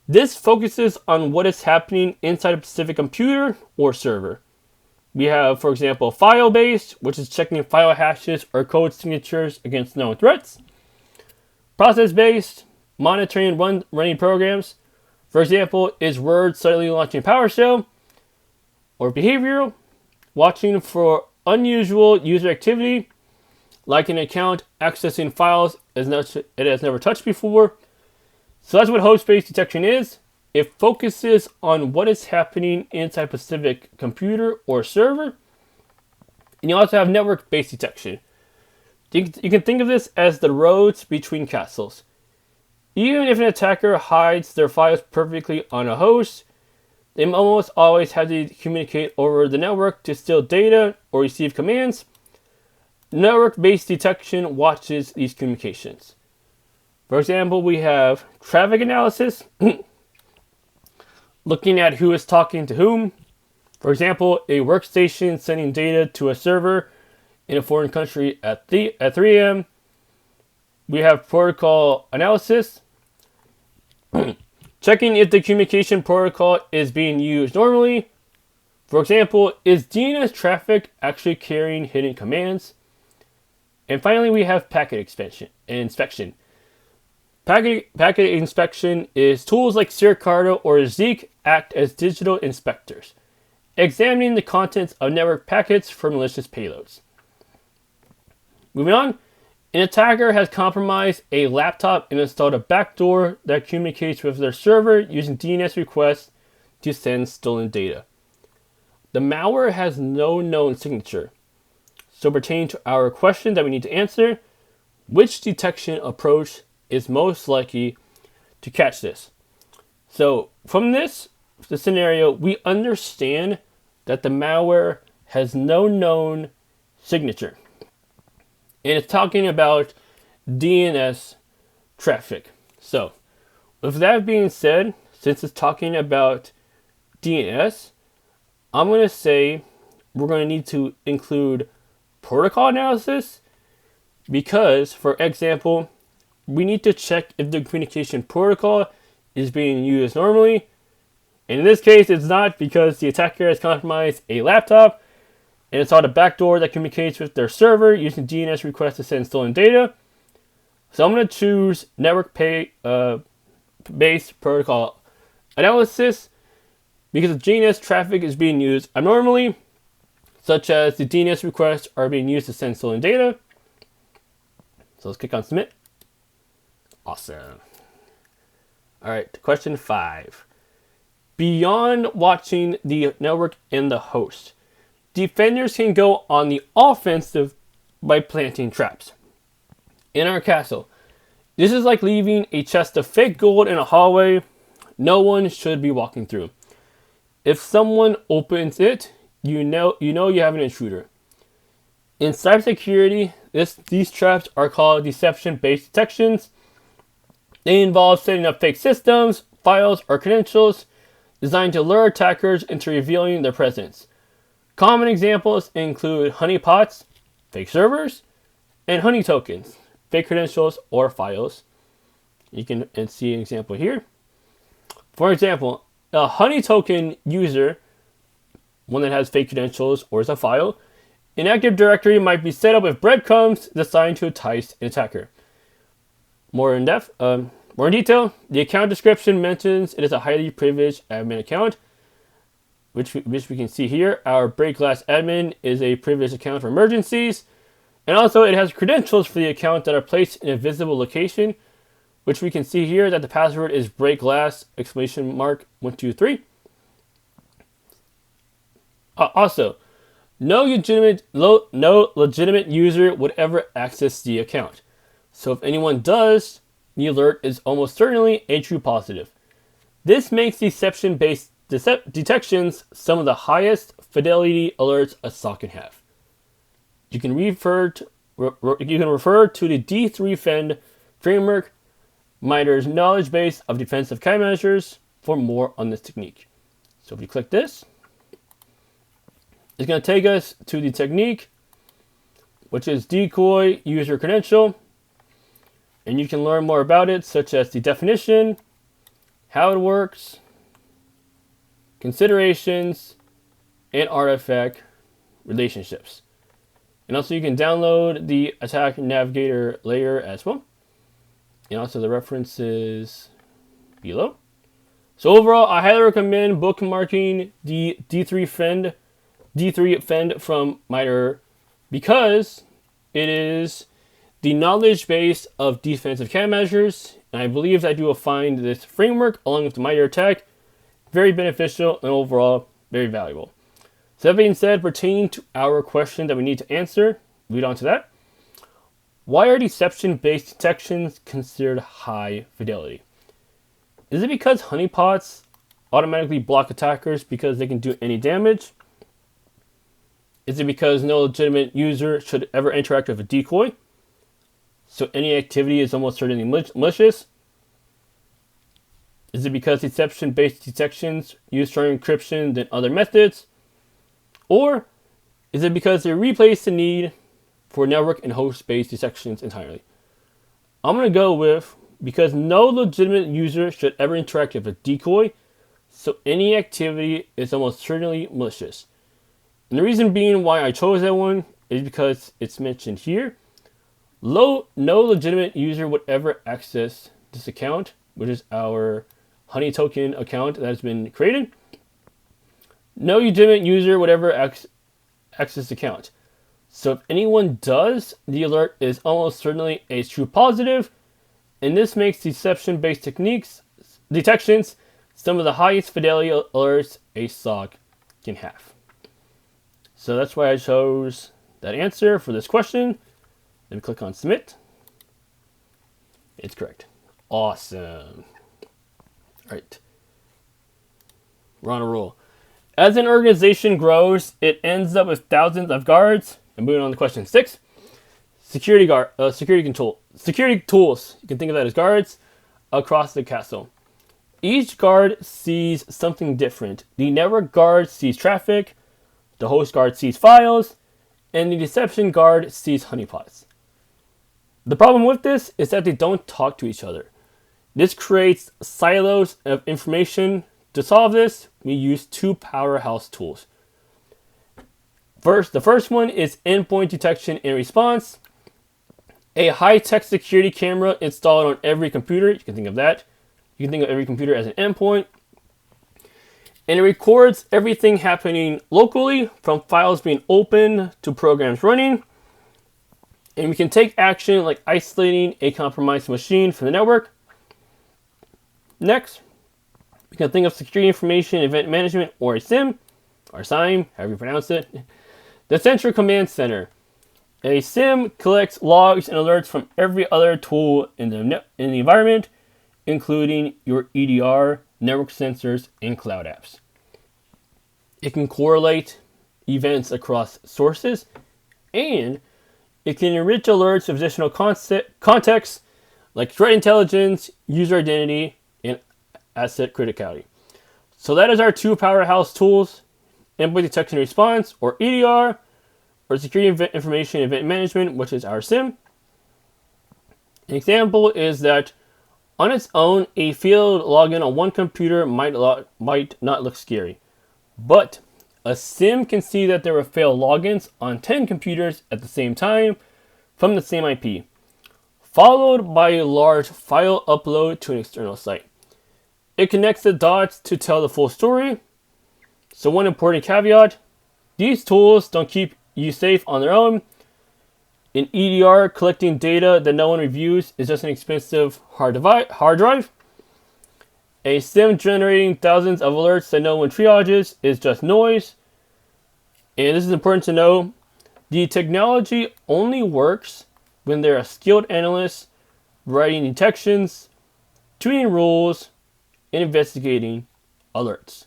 Speaker 1: This focuses on what is happening inside a specific computer or server. We have, for example, file-based, which is checking file hashes or code signatures against known threats. Process-based, monitoring running programs. For example, is Word suddenly launching PowerShell? Or behavioral, watching for unusual user activity, like an account accessing files it has never touched before. So that's what host-based detection is. It focuses on what is happening inside a specific computer or server. And you also have network-based detection. You can think of this as the roads between castles. Even if an attacker hides their files perfectly on a host, they almost always have to communicate over the network to steal data or receive commands. Network-based detection watches these communications. For example, we have traffic analysis, looking at who is talking to whom. For example, a workstation sending data to a server in a foreign country at 3 a.m. We have protocol analysis, checking if the communication protocol is being used normally. For example, is DNS traffic actually carrying hidden commands? And finally, we have packet inspection. Packet inspection is tools like Siricardo or Zeek act as digital inspectors, examining the contents of network packets for malicious payloads. Moving on, an attacker has compromised a laptop and installed a backdoor that communicates with their server using DNS requests to send stolen data. The malware has no known signature. So pertaining to our question that we need to answer, which detection approach is most likely to catch this? So from the scenario, we understand that the malware has no known signature. And it's talking about DNS traffic. So with that being said, since it's talking about DNS, I'm going to say we're going to need to include protocol analysis because, for example, we need to check if the communication protocol is being used normally. And in this case, it's not, because the attacker has compromised a laptop and installed a backdoor that communicates with their server using DNS requests to send stolen data. So I'm going to choose network-based protocol analysis, because if DNS traffic is being used abnormally, such as the DNS requests are being used to send stolen data. So let's click on submit. Awesome. All right, question 5. Beyond watching the network and the host, defenders can go on the offensive by planting traps. In our castle, this is like leaving a chest of fake gold in a hallway no one should be walking through. If someone opens it, you know you have an intruder. In cybersecurity, these traps are called deception-based detections. They involve setting up fake systems, files, or credentials designed to lure attackers into revealing their presence. Common examples include honeypots, fake servers, and honey tokens, fake credentials or files. You can see an example here. For example, a honey token user, one that has fake credentials or is a file, an Active Directory might be set up with breadcrumbs designed to entice an attacker. More in detail, the account description mentions it is a highly privileged admin account, which we can see here. Our break glass admin is a privileged account for emergencies, and also it has credentials for the account that are placed in a visible location, which we can see here that the password is break glass !123. Also, no legitimate user would ever access the account. So if anyone does, the alert is almost certainly a true positive. This makes deception-based detections some of the highest fidelity alerts a SOC can have. You can refer to the D3 framework, MITRE's knowledge base of defensive countermeasures, for more on this technique. So if you click this, it's going to take us to the technique, which is decoy user credential. And you can learn more about it, such as the definition, how it works, considerations, and artifact relationships. And also you can download the attack navigator layer as well. And also the references below. So overall, I highly recommend bookmarking the D3 Fend from MITRE, because it is the knowledge base of defensive countermeasures, and I believe that you will find this framework along with the MITRE attack very beneficial and overall very valuable. So that being said, pertaining to our question that we need to answer, lead on to that. Why are deception-based detections considered high fidelity? Is it because honeypots automatically block attackers because they can do any damage? Is it because no legitimate user should ever interact with a decoy, so any activity is almost certainly malicious? Is it because deception-based detections use stronger encryption than other methods? Or is it because they replace the need for network and host-based detections entirely? I'm going to go with because no legitimate user should ever interact with a decoy, so any activity is almost certainly malicious. And the reason being why I chose that one is because it's mentioned here. No legitimate user would ever access this account, which is our honey token account that has been created. No legitimate user would ever access the account. So if anyone does, the alert is almost certainly a true positive, and this makes deception-based detections some of the highest fidelity alerts a SOC can have. So that's why I chose that answer for this question. Then we click on submit. It's correct. Awesome. All right. We're on a roll. As an organization grows, it ends up with thousands of guards. And moving on to question 6. Security tools. You can think of that as guards across the castle. Each guard sees something different. The network guard sees traffic, the host guard sees files, and the deception guard sees honeypots. The problem with this is that they don't talk to each other. This creates silos of information To solve this, we use two powerhouse tools. The first one is endpoint detection and response. A high-tech security camera installed on every computer. You can think of that. You can think of every computer as an endpoint. And it records everything happening locally, from files being opened to programs running. And we can take action like isolating a compromised machine from the network. Next, we can think of security information event management, or a SIM, or SIM, however you pronounce it. The Central Command Center. A SIM collects logs and alerts from every other tool in the environment, including your EDR, network sensors, and cloud apps. It can correlate events across sources, and it can enrich alerts with additional context like threat intelligence, user identity, and asset criticality. So that is our two powerhouse tools: endpoint detection and response, or EDR, or security information event management, which is our SIM. An example is that on its own, a failed login on one computer might not look scary, but a SIM can see that there were failed logins on 10 computers at the same time from the same IP, followed by a large file upload to an external site. It connects the dots to tell the full story. So one important caveat: these tools don't keep you safe on their own. In EDR, collecting data that no one reviews is just an expensive hard drive. A SIM generating thousands of alerts that no one triages is just noise. And this is important to know: the technology only works when there are skilled analysts writing detections, tuning rules, and investigating alerts.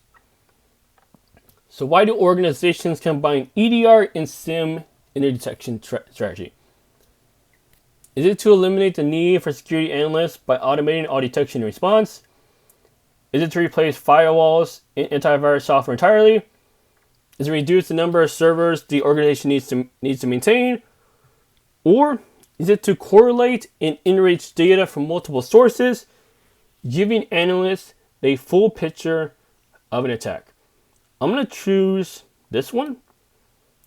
Speaker 1: So why do organizations combine EDR and SIM in their detection strategy? Is it to eliminate the need for security analysts by automating all detection and response? Is it to replace firewalls and antivirus software entirely? Is it reduce the number of servers the organization needs to maintain? Or is it to correlate and enrich data from multiple sources, giving analysts a full picture of an attack? I'm going to choose this one: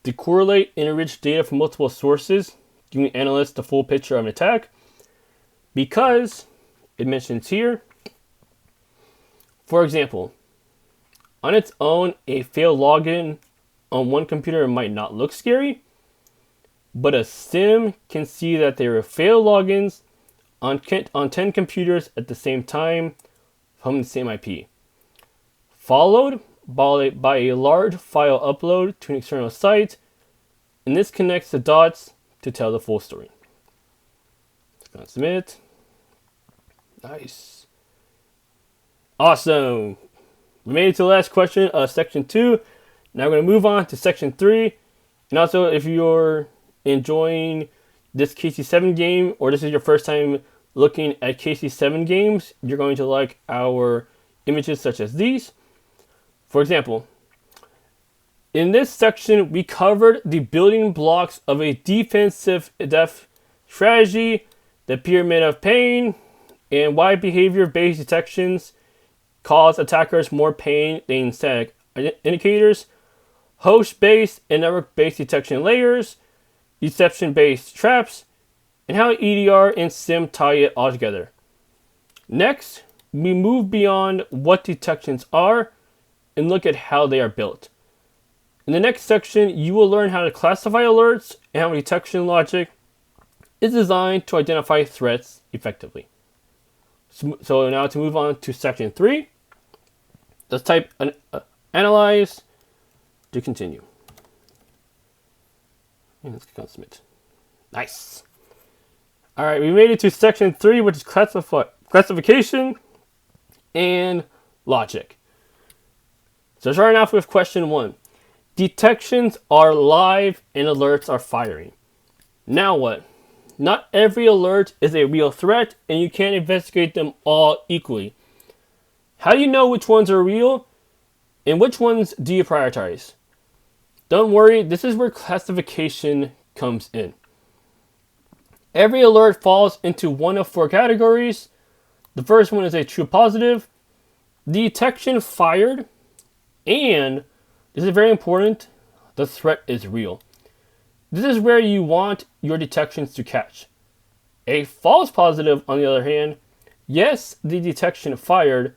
Speaker 1: to correlate and enrich data from multiple sources, giving analysts the full picture of an attack, because it mentions here, for example, on its own, a failed login on one computer might not look scary, but a SIM can see that there are failed logins on 10 computers at the same time from the same IP, followed by a large file upload to an external site, and this connects the dots to tell the full story. Let's submit. Nice. Awesome. We made it to the last question of section 2. Now we're going to move on to section 3. And also, if you're enjoying this KC7 game, or this is your first time looking at KC7 games, you're going to like our images such as these. For example, in this section, we covered the building blocks of a defensive depth strategy, the pyramid of pain, and why behavior-based detections cause attackers more pain than static indicators, host-based and network-based detection layers, deception-based traps, and how EDR and SIM tie it all together. Next, we move beyond what detections are and look at how they are built. In the next section, you will learn how to classify alerts and how detection logic is designed to identify threats effectively. So now to move on to section 3, let's type analyze to continue. And let's click on submit. Nice. All right, we made it to section 3, which is classification and logic. So starting off with question 1. Detections are live and alerts are firing. Now what? Not every alert is a real threat, and you can't investigate them all equally. How do you know which ones are real and which ones do you prioritize? Don't worry, this is where classification comes in. Every alert falls into one of 4 categories. The first one is a true positive. Detection fired, and this is very important, the threat is real. This is where you want your detections to catch. A false positive, on the other hand, yes, the detection fired,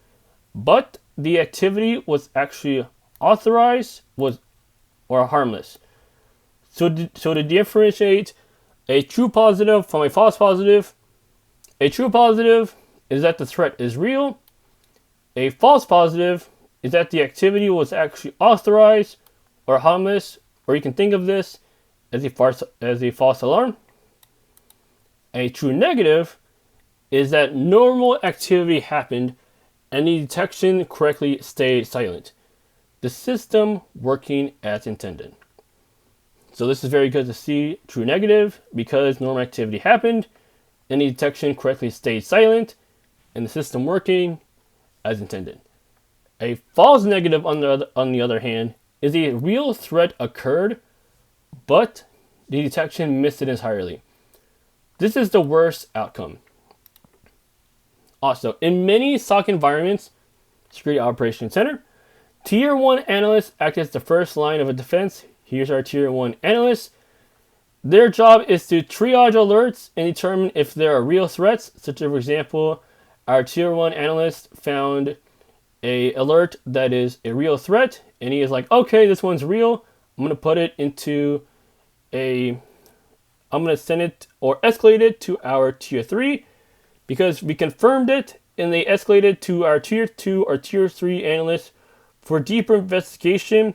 Speaker 1: but the activity was actually authorized or harmless. So to differentiate a true positive from a false positive, a true positive is that the threat is real. A false positive is that the activity was actually authorized or harmless, or you can think of this as a false alarm. A true negative is that normal activity happened and the detection correctly stayed silent. The system working as intended. So this is very good to see, true negative, because normal activity happened and the detection correctly stayed silent and the system working as intended. A false negative, on the other hand, is a real threat occurred, but the detection missed it entirely. This is the worst outcome. Also, in many SOC environments, Security Operations Center, Tier 1 analysts act as the first line of a defense. Here's our Tier 1 analysts. Their job is to triage alerts and determine if there are real threats, such as, for example, our Tier 1 analyst found an alert that is a real threat, and he is like, okay, this one's real. I'm going to put it into I'm going to send it or escalate it to our Tier 3 because we confirmed it and they escalated to our Tier 2 or Tier 3 analysts for deeper investigation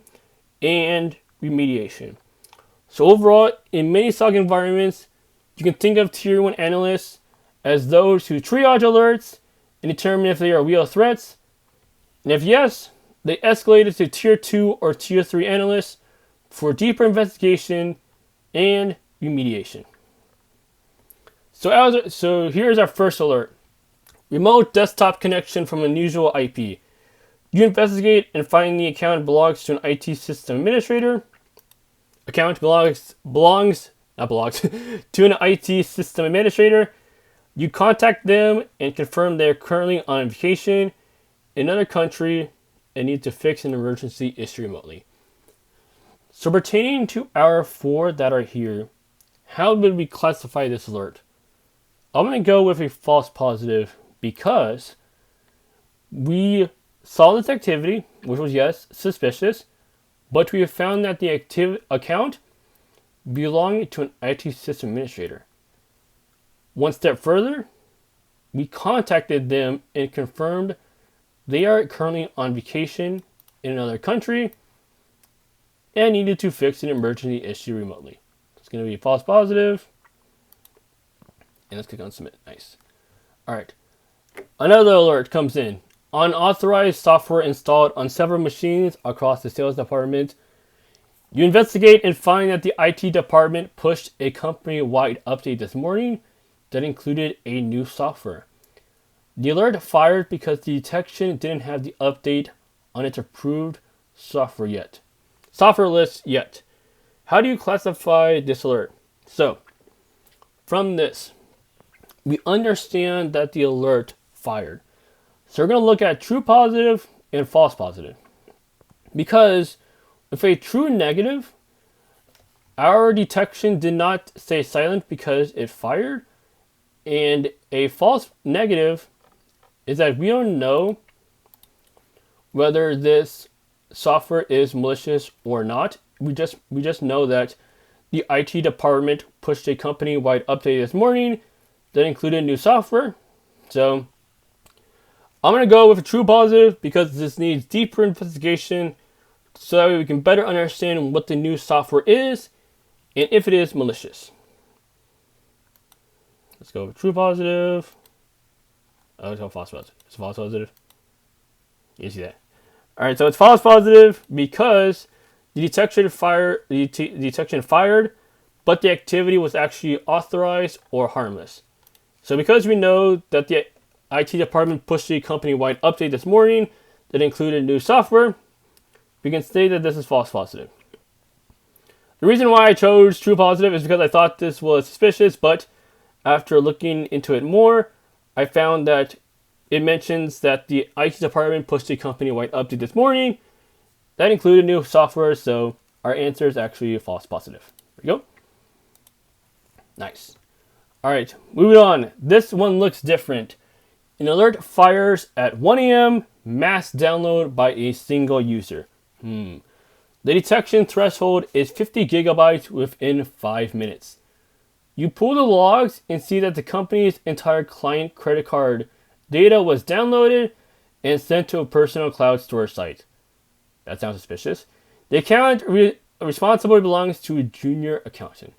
Speaker 1: and remediation. So overall, in many SOC environments, you can think of Tier 1 analysts as those who triage alerts and determine if they are real threats. And if yes, they escalate it to Tier 2 or Tier 3 analysts for deeper investigation and remediation. So here's our first alert. Remote desktop connection from unusual IP. You investigate and find the account belongs to an IT system administrator. Account belongs to an IT system administrator. You contact them and confirm they're currently on vacation in another country and need to fix an emergency issue remotely. So pertaining to our 4 that are here, how would we classify this alert? I'm going to go with a false positive because we saw this activity, which was, yes, suspicious, but we have found that the account belonged to an IT system administrator. One step further, we contacted them and confirmed they are currently on vacation in another country and needed to fix an emergency issue remotely. It's going to be a false positive. And let's click on submit. Nice. All right. Another alert comes in. Unauthorized software installed on several machines across the sales department. You investigate and find that the IT department pushed a company-wide update this morning that included a new software. The alert fired because the detection didn't have the update on its approved software list yet. How do you classify this alert? So, from this, we understand that the alert fired. So we're going to look at true positive and false positive. Because with a true negative, our detection did not stay silent because it fired. And a false negative is that we don't know whether this software is malicious or not. We just know that the IT department pushed a company-wide update this morning that included new software. So I'm going to go with a true positive because this needs deeper investigation so that way we can better understand what the new software is and if it is malicious. Let's go with true positive. Oh, it's false positive. It's false positive. You see that? All right, so it's false positive because the detection fired, but the activity was actually authorized or harmless. So because we know that the IT department pushed a company-wide update this morning that included new software, we can say that this is false positive. The reason why I chose true positive is because I thought this was suspicious, but after looking into it more, I found that it mentions that the IT department pushed a company-wide update this morning that included new software, so our answer is actually a false positive. There we go. Nice. All right, moving on. This one looks different. An alert fires at 1 a.m. Mass download by a single user. The detection threshold is 50 gigabytes within 5 minutes. You pull the logs and see that the company's entire client credit card data was downloaded and sent to a personal cloud storage site. That sounds suspicious. The account responsibility belongs to a junior accountant.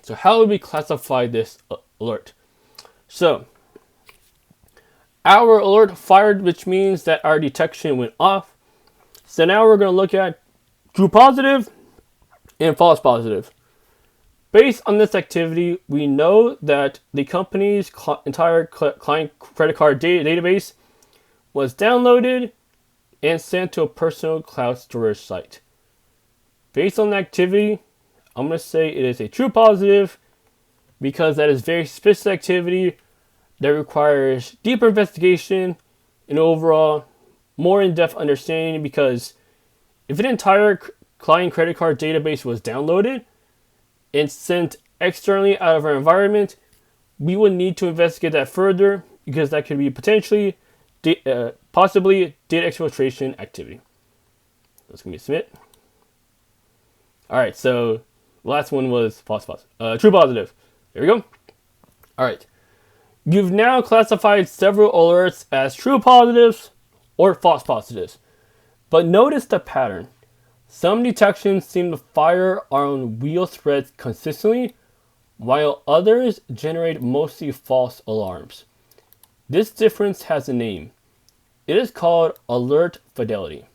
Speaker 1: So how would we classify this alert? So our alert fired, which means that our detection went off. So now we're going to look at true positive and false positive. Based on this activity, we know that the company's entire client credit card database was downloaded and sent to a personal cloud storage site. Based on the activity, I'm going to say it is a true positive because that is very specific activity that requires deeper investigation and overall more in-depth understanding, because if an entire client credit card database was downloaded and sent externally out of our environment, we would need to investigate that further because that could be potentially possibly data exfiltration activity. Let's give me a submit. All right, so the last one was false positive. True positive. There we go. All right. You've now classified several alerts as true positives or false positives. But notice the pattern. Some detections seem to fire on real threats consistently, while others generate mostly false alarms. This difference has a name. It is called alert fidelity.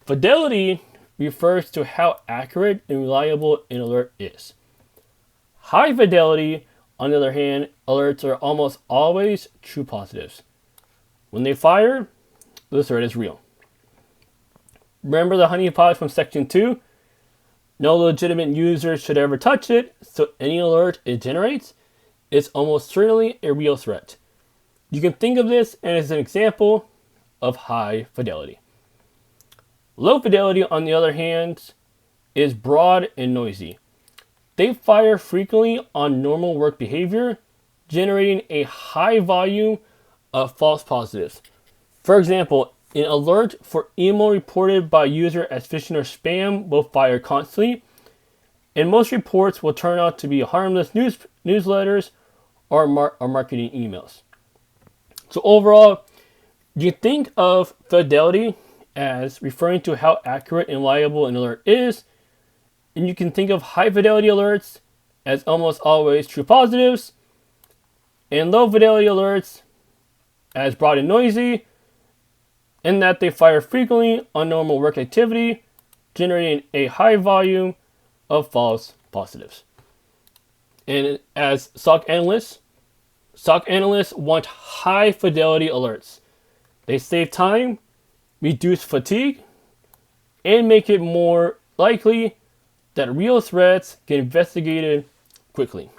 Speaker 1: Fidelity refers to how accurate and reliable an alert is. High fidelity, on the other hand, alerts are almost always true positives. When they fire, the threat is real. Remember the honeypot from section 2? No legitimate user should ever touch it, so any alert it generates is almost certainly a real threat. You can think of this as an example of high fidelity. Low fidelity, on the other hand, is broad and noisy. They fire frequently on normal work behavior, generating a high volume of false positives. For example, an alert for email reported by a user as phishing or spam will fire constantly, and most reports will turn out to be harmless newsletters or marketing emails. So overall, you think of fidelity as referring to how accurate and reliable an alert is, and you can think of high fidelity alerts as almost always true positives, and low fidelity alerts as broad and noisy, in that they fire frequently on normal work activity, generating a high volume of false positives. And as SOC analysts want high fidelity alerts. They save time, reduce fatigue, and make it more likely that real threats get investigated quickly.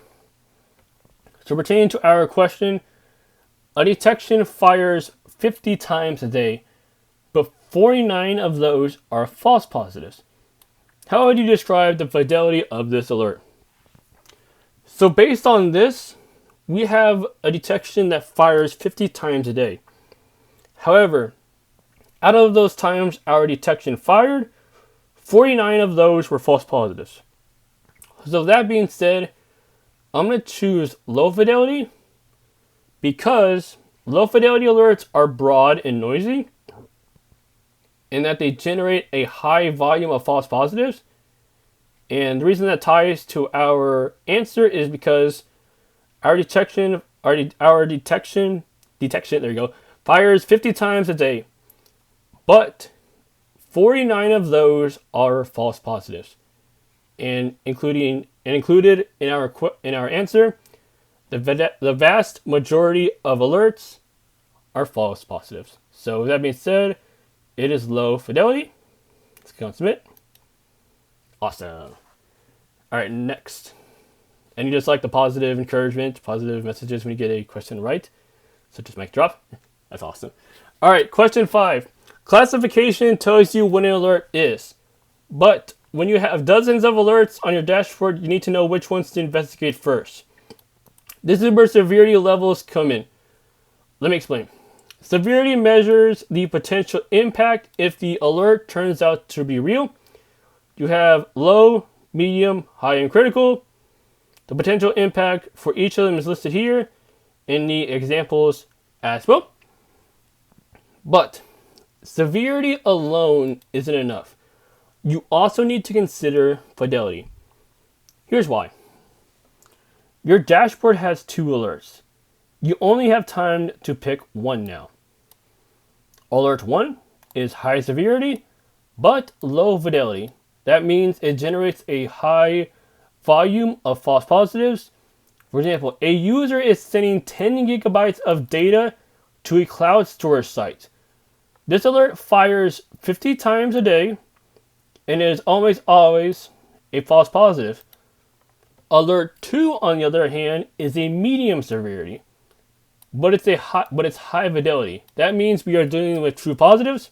Speaker 1: So pertaining to our question, a detection fires 50 times a day, but 49 of those are false positives. How would you describe the fidelity of this alert? So based on this, we have a detection that fires 50 times a day. However, out of those times our detection fired, 49 of those were false positives. So that being said, I'm going to choose low fidelity because low fidelity alerts are broad and noisy, in that they generate a high volume of false positives. And the reason that ties to our answer is because our detection, there you go, fires 50 times a day, but 49 of those are false positives, and included in our answer, the vast majority of alerts are false positives. So with that being said, it is low fidelity. Let's go and submit. Awesome. All right, next. And you just like the positive encouragement, positive messages when you get a question right. So just mic drop. That's awesome. All right, question 5. Classification tells you when an alert is, but when you have dozens of alerts on your dashboard, you need to know which ones to investigate first. This is where severity levels come in. Let me explain. Severity measures the potential impact if the alert turns out to be real. You have low, medium, high, and critical. The potential impact for each of them is listed here in the examples as well. But severity alone isn't enough. You also need to consider fidelity. Here's why. Your dashboard has 2 alerts. You only have time to pick one now. Alert 1 is high severity, but low fidelity. That means it generates a high volume of false positives. For example, a user is sending 10 gigabytes of data to a cloud storage site. This alert fires 50 times a day, and it is almost always a false positive. Alert 2, on the other hand, is a medium severity, but it's high fidelity. That means we are dealing with true positives,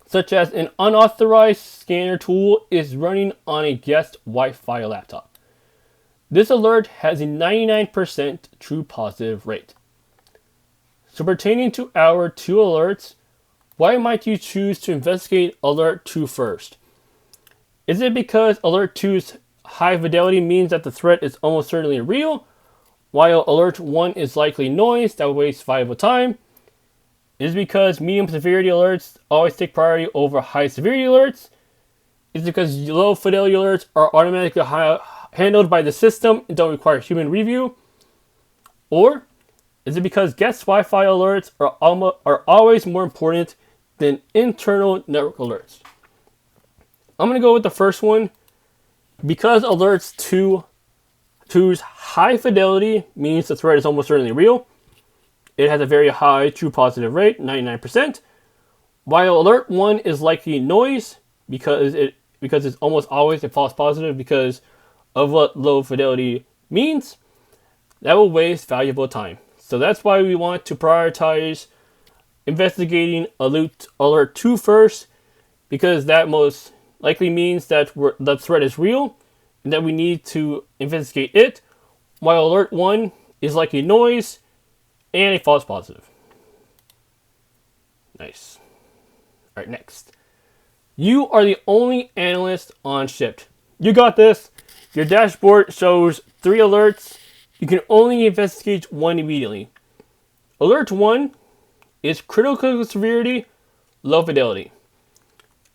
Speaker 1: such as an unauthorized scanner tool is running on a guest Wi-Fi laptop. This alert has a 99% true positive rate. So pertaining to our 2 alerts, why might you choose to investigate Alert 2 first? Is it because Alert 2's high fidelity means that the threat is almost certainly real, while Alert 1 is likely noise that wastes valuable time? Is it because medium severity alerts always take priority over high severity alerts? Is it because low fidelity alerts are automatically handled by the system and don't require human review? Or is it because guest Wi-Fi alerts are always more important than internal network alerts? I'm going to go with the first one. Because alerts 2's high fidelity means the threat is almost certainly real. It has a very high true positive rate, 99%. While alert 1 is likely noise because it's almost always a false positive because of what low fidelity means, that will waste valuable time. So that's why we want to prioritize investigating alert 2 first, because that most likely means that the threat is real and that we need to investigate it, while alert 1 is likely noise and a false positive. Nice. All right, next. You are the only analyst on shift. You got this. Your dashboard shows 3 alerts. You can only investigate one immediately. Alert 1 is critical severity, low fidelity.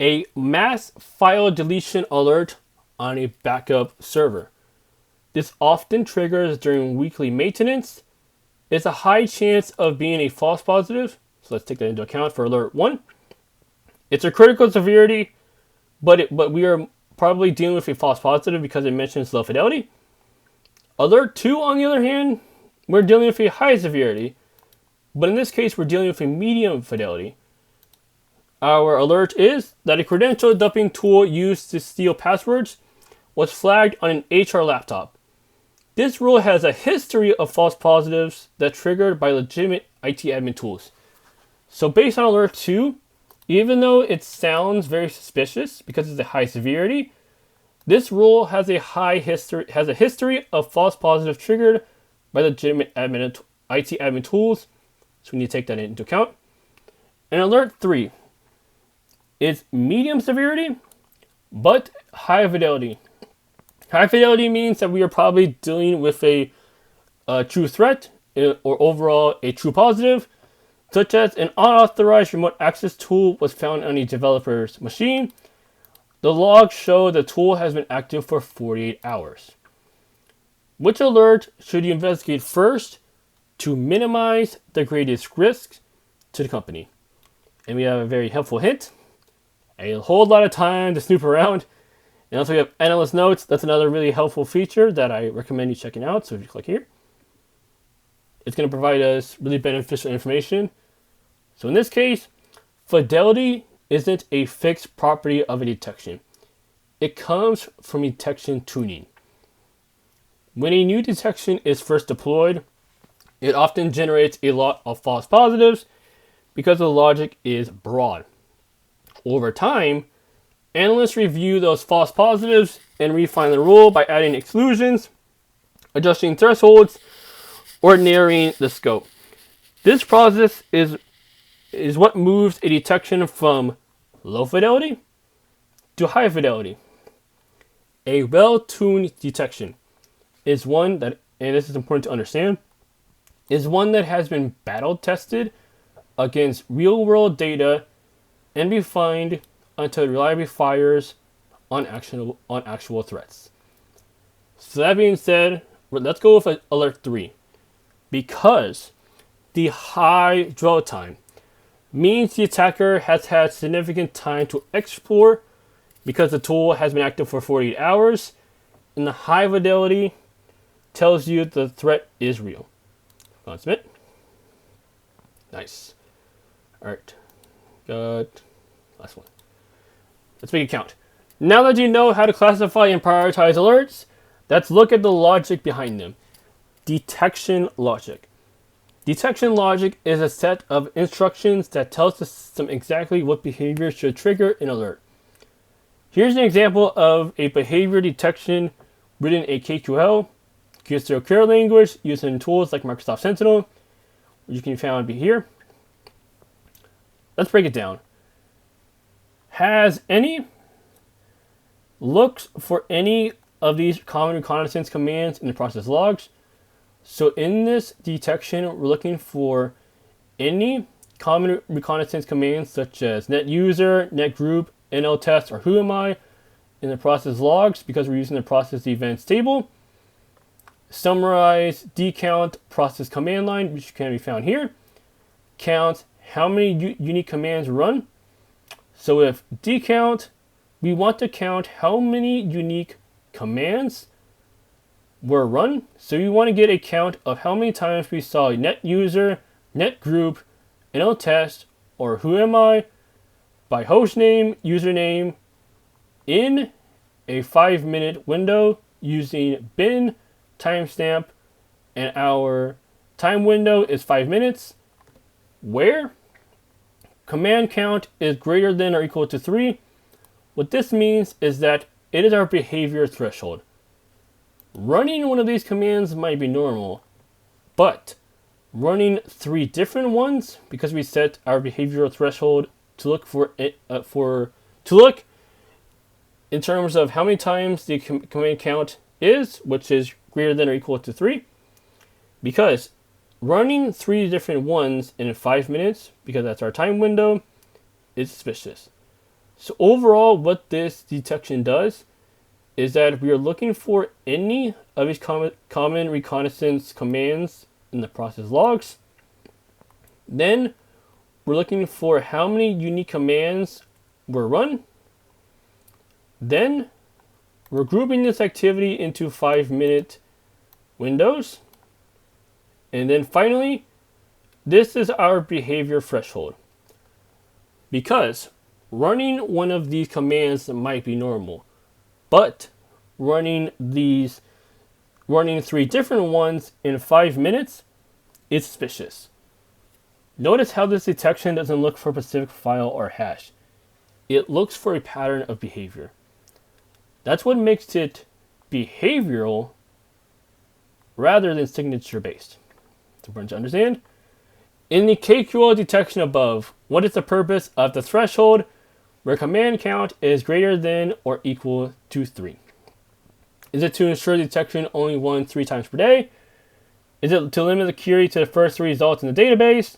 Speaker 1: A mass file deletion alert on a backup server. This often triggers during weekly maintenance. It's a high chance of being a false positive, so let's take that into account for alert 1. It's a critical severity, but we are probably dealing with a false positive because it mentions low fidelity. Alert 2, on the other hand, we're dealing with a high severity, but in this case, we're dealing with a medium fidelity. Our alert is that a credential dumping tool used to steal passwords was flagged on an HR laptop. This rule has a history of false positives that triggered by legitimate IT admin tools. So based on alert 2, even though it sounds very suspicious because it's a high severity, this rule has a history of false positives triggered by legitimate IT admin tools. So we need to take that into account. And alert 3 is medium severity, but high fidelity. High fidelity means that we are probably dealing with a true threat or overall a true positive, such as an unauthorized remote access tool was found on a developer's machine. The logs show the tool has been active for 48 hours. Which alert should you investigate first to minimize the greatest risks to the company? And we have a very helpful hint. A whole lot of time to snoop around. And also we have analyst notes. That's another really helpful feature that I recommend you checking out. So if you click here, it's going to provide us really beneficial information. So in this case, fidelity isn't a fixed property of a detection. It comes from detection tuning. When a new detection is first deployed, It often generates a lot of false positives because the logic is broad. Over time, analysts review those false positives and refine the rule by adding exclusions, adjusting thresholds, or narrowing the scope. This process is what moves a detection from low fidelity to high fidelity. A well-tuned detection is one that, and this is important to understand, is one that has been battle tested against real-world data and refined until it reliably fires on actual threats. So that being said, let's go with alert 3. Because the high dwell time means the attacker has had significant time to explore because the tool has been active for 48 hours, and the high fidelity tells you the threat is real. Go on, submit. Nice. Alright. Good. Last one. Let's make it count. Now that you know how to classify and prioritize alerts, let's look at the logic behind them. Detection logic. Detection logic is a set of instructions that tells the system exactly what behavior should trigger an alert. Here's an example of a behavior detection written in a KQL, Query Query language, using tools like Microsoft Sentinel, which you can find here. Let's break it down. Has any looks for any of these common reconnaissance commands in the process logs. So in this detection, we're looking for any common reconnaissance commands such as net user, net group, NL test, or who am I in the process logs because we're using the process events table. Summarize, decount, process command line, which can be found here. Count how many unique commands run. So with decount, we want to count how many unique commands were run. So you want to get a count of how many times we saw net user, net group, NL test, or who am I by host name, username in a 5-minute window using bin timestamp, and our time window is 5 minutes, where command count is greater than or equal to 3. What this means is that it is our behavior threshold. Running one of these commands might be normal, but running 3 different ones, because we set our behavioral threshold to look for it, to look in terms of how many times the command count is, which is greater than or equal to 3, because running 3 different ones in 5 minutes, because that's our time window, is suspicious. So overall, what this detection does is that we are looking for any of these common reconnaissance commands in the process logs. Then we're looking for how many unique commands were run. Then we're grouping this activity into 5-minute windows. And then finally, this is our behavior threshold. Because running one of these commands might be normal, but running 3 different ones in 5 minutes is suspicious. Notice how this detection doesn't look for a specific file or hash. It looks for a pattern of behavior. That's what makes it behavioral rather than signature based. It's important to understand. In the KQL detection above, what is the purpose of the threshold where command count is greater than or equal to 3? Is it to ensure detection only runs 3 times per day? Is it to limit the query to the first 3 results in the database?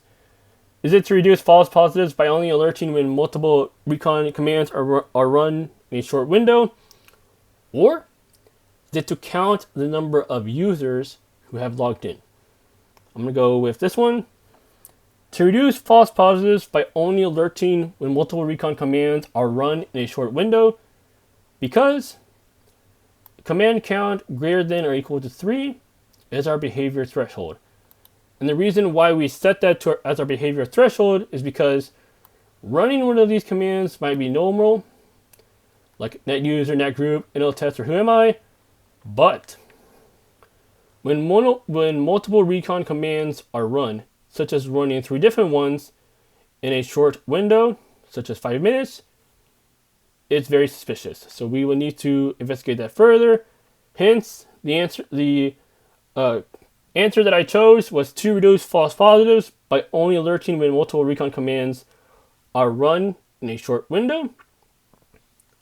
Speaker 1: Is it to reduce false positives by only alerting when multiple recon commands are run in a short window? Or is it to count the number of users who have logged in? I'm going to go with this one. To reduce false positives by only alerting when multiple recon commands are run in a short window, because command count greater than or equal to 3 is our behavior threshold. And the reason why we set that as our behavior threshold is because running one of these commands might be normal, like net user, net group, NL test, or who am I, but When multiple recon commands are run, such as running 3 different ones in a short window, such as 5 minutes, it's very suspicious. So we will need to investigate that further. Hence, the answer that I chose was to reduce false positives by only alerting when multiple recon commands are run in a short window. I'm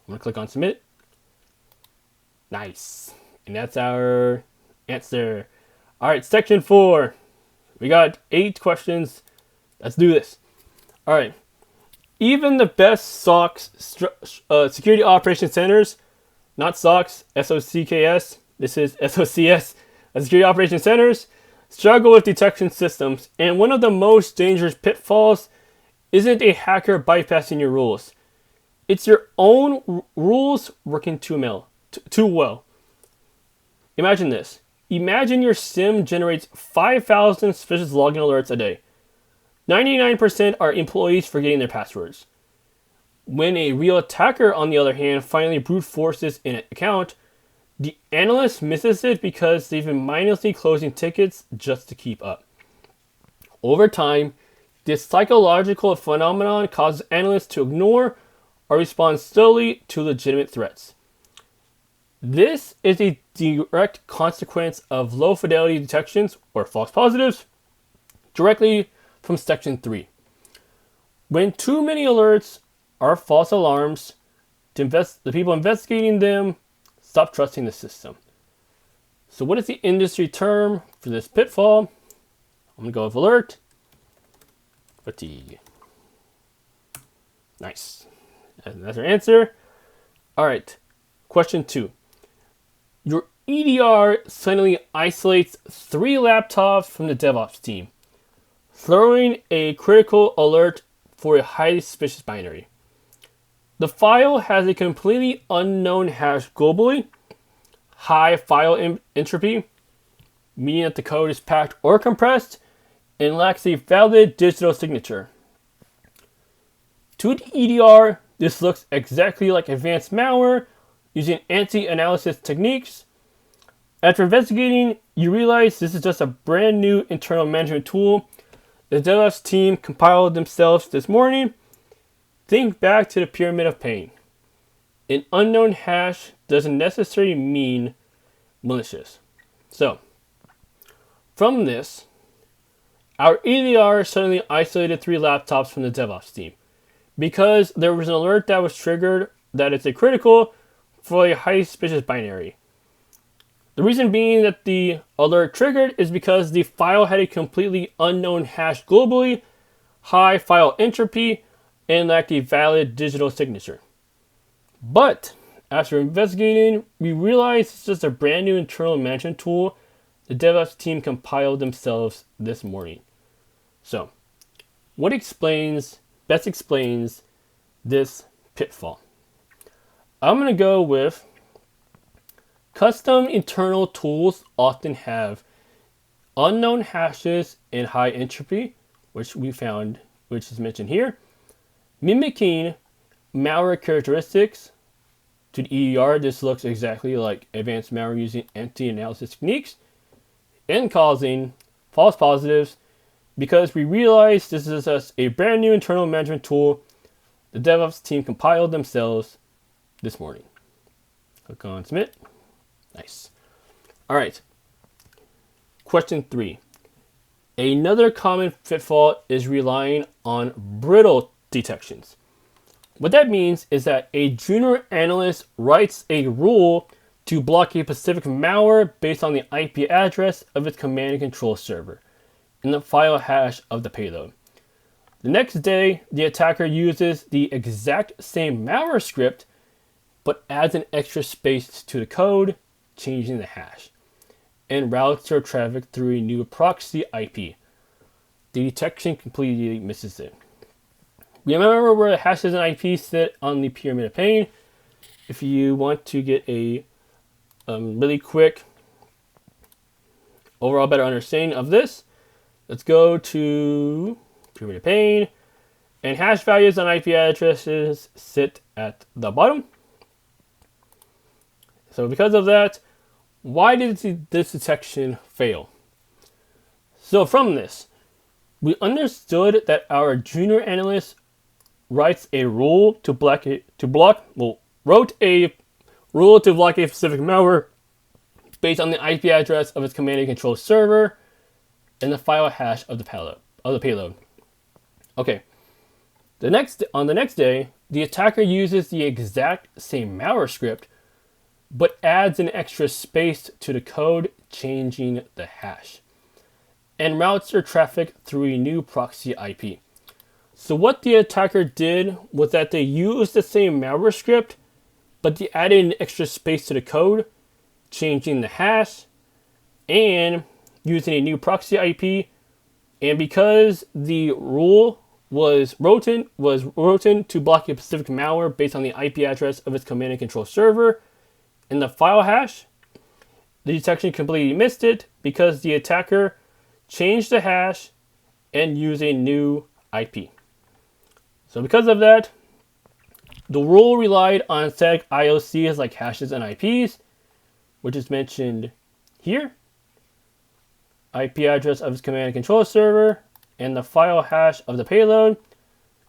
Speaker 1: going to click on submit. Nice. And that's our answer. All right, section 4. We got 8 questions. Let's do this. All right. Even the best SOCs, security operation centers, not SOCs, SOCKS, this is SOCS, security operation centers, struggle with detection systems. And one of the most dangerous pitfalls isn't a hacker bypassing your rules. It's your own rules working too well. Imagine this. Imagine your SIM generates 5,000 suspicious login alerts a day. 99% are employees forgetting their passwords. When a real attacker, on the other hand, finally brute forces an account, the analyst misses it because they've been mindlessly closing tickets just to keep up. Over time, this psychological phenomenon causes analysts to ignore or respond slowly to legitimate threats. This is a direct consequence of low fidelity detections or false positives directly from section 3. When too many alerts are false alarms, the people investigating them stop trusting the system. So what is the industry term for this pitfall? I'm going to go with alert fatigue. Nice. That's our answer. All right. Question 2. Your EDR suddenly isolates 3 laptops from the DevOps team, throwing a critical alert for a highly suspicious binary. The file has a completely unknown hash globally, high file entropy, meaning that the code is packed or compressed, and lacks a valid digital signature. To the EDR, this looks exactly like advanced malware using anti-analysis techniques. After investigating, you realize this is just a brand new internal management tool the DevOps team compiled themselves this morning. Think back to the pyramid of pain. An unknown hash doesn't necessarily mean malicious. So, from this, our EDR suddenly isolated 3 laptops from the DevOps team because there was an alert that was triggered that it's a critical for a highly suspicious binary. The reason being that the alert triggered is because the file had a completely unknown hash globally, high file entropy, and lacked a valid digital signature. But after investigating, we realized it's just a brand new internal management tool the DevOps team compiled themselves this morning. So, what best explains this pitfall? I'm going to go with custom internal tools often have unknown hashes and high entropy, which is mentioned here, mimicking malware characteristics. To the EDR, this looks exactly like advanced malware using anti-analysis techniques, and causing false positives because we realize this is just a brand new internal management tool the DevOps team compiled themselves this morning. Click on submit. Nice. All right. Question 3. Another common pitfall is relying on brittle detections. What that means is that a junior analyst writes a rule to block a specific malware based on the IP address of its command and control server and the file hash of the payload. The next day, the attacker uses the exact same malware script but adds an extra space to the code, changing the hash, and routes their traffic through a new proxy IP. The detection completely misses it. Remember where the hashes and IP sit on the pyramid of pain. If you want to get a really quick overall better understanding of this, let's go to pyramid of pain, and hash values on IP addresses sit at the bottom. So because of that, Why did this detection fail? So from this, we understood that our junior analyst wrote a rule to block a specific malware based on the IP address of its command and control server and the file hash of the payload. Okay. On the next day, the attacker uses the exact same malware script, but adds an extra space to the code, changing the hash, and routes their traffic through a new proxy IP. So what the attacker did was that they used the same malware script, but they added an extra space to the code, changing the hash, and using a new proxy IP. And because the rule was written to block a specific malware based on the IP address of its command and control server and the file hash, the detection completely missed it because the attacker changed the hash and used a new IP. So because of that, the rule relied on static IOCs like hashes and IPs, which is mentioned here, IP address of its command and control server, and the file hash of the payload,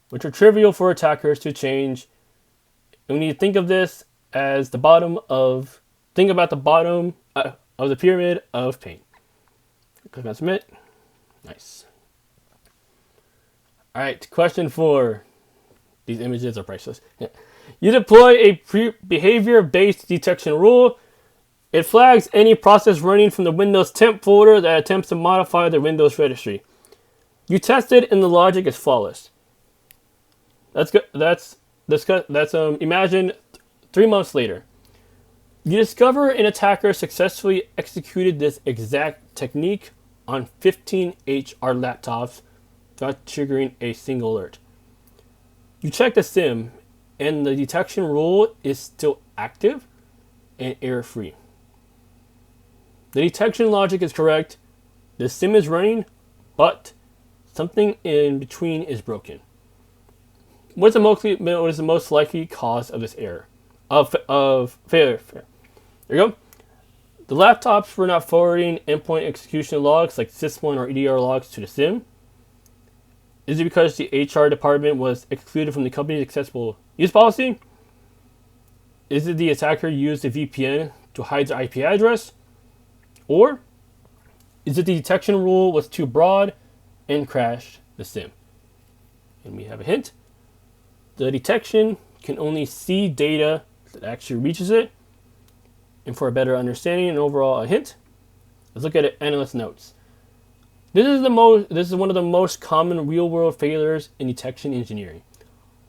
Speaker 1: which are trivial for attackers to change. And we need to think of this as think about the bottom of the pyramid of pain. Click on submit. Nice. All right, question 4. These images are priceless. Yeah. You deploy a behavior-based detection rule. It flags any process running from the Windows temp folder that attempts to modify the Windows registry. You test it and the logic is flawless. That's good. Imagine 3 months later. You discover an attacker successfully executed this exact technique on 15 HR laptops without triggering a single alert. You check the SIM and the detection rule is still active and error-free. The detection logic is correct. The SIM is running, but something in between is broken. What is the most likely cause of this error? Of failure? There you go. The laptops were not forwarding endpoint execution logs like sys1 or EDR logs to the SIM. Is it because the HR department was excluded from the company's accessible use policy? Is it the attacker used a VPN to hide their IP address? Or is it the detection rule was too broad and crashed the SIM? And we have a hint. The detection can only see data that actually reaches it. And for a better understanding and overall a hint, let's look at analyst notes. This is one of the most common real-world failures in detection engineering.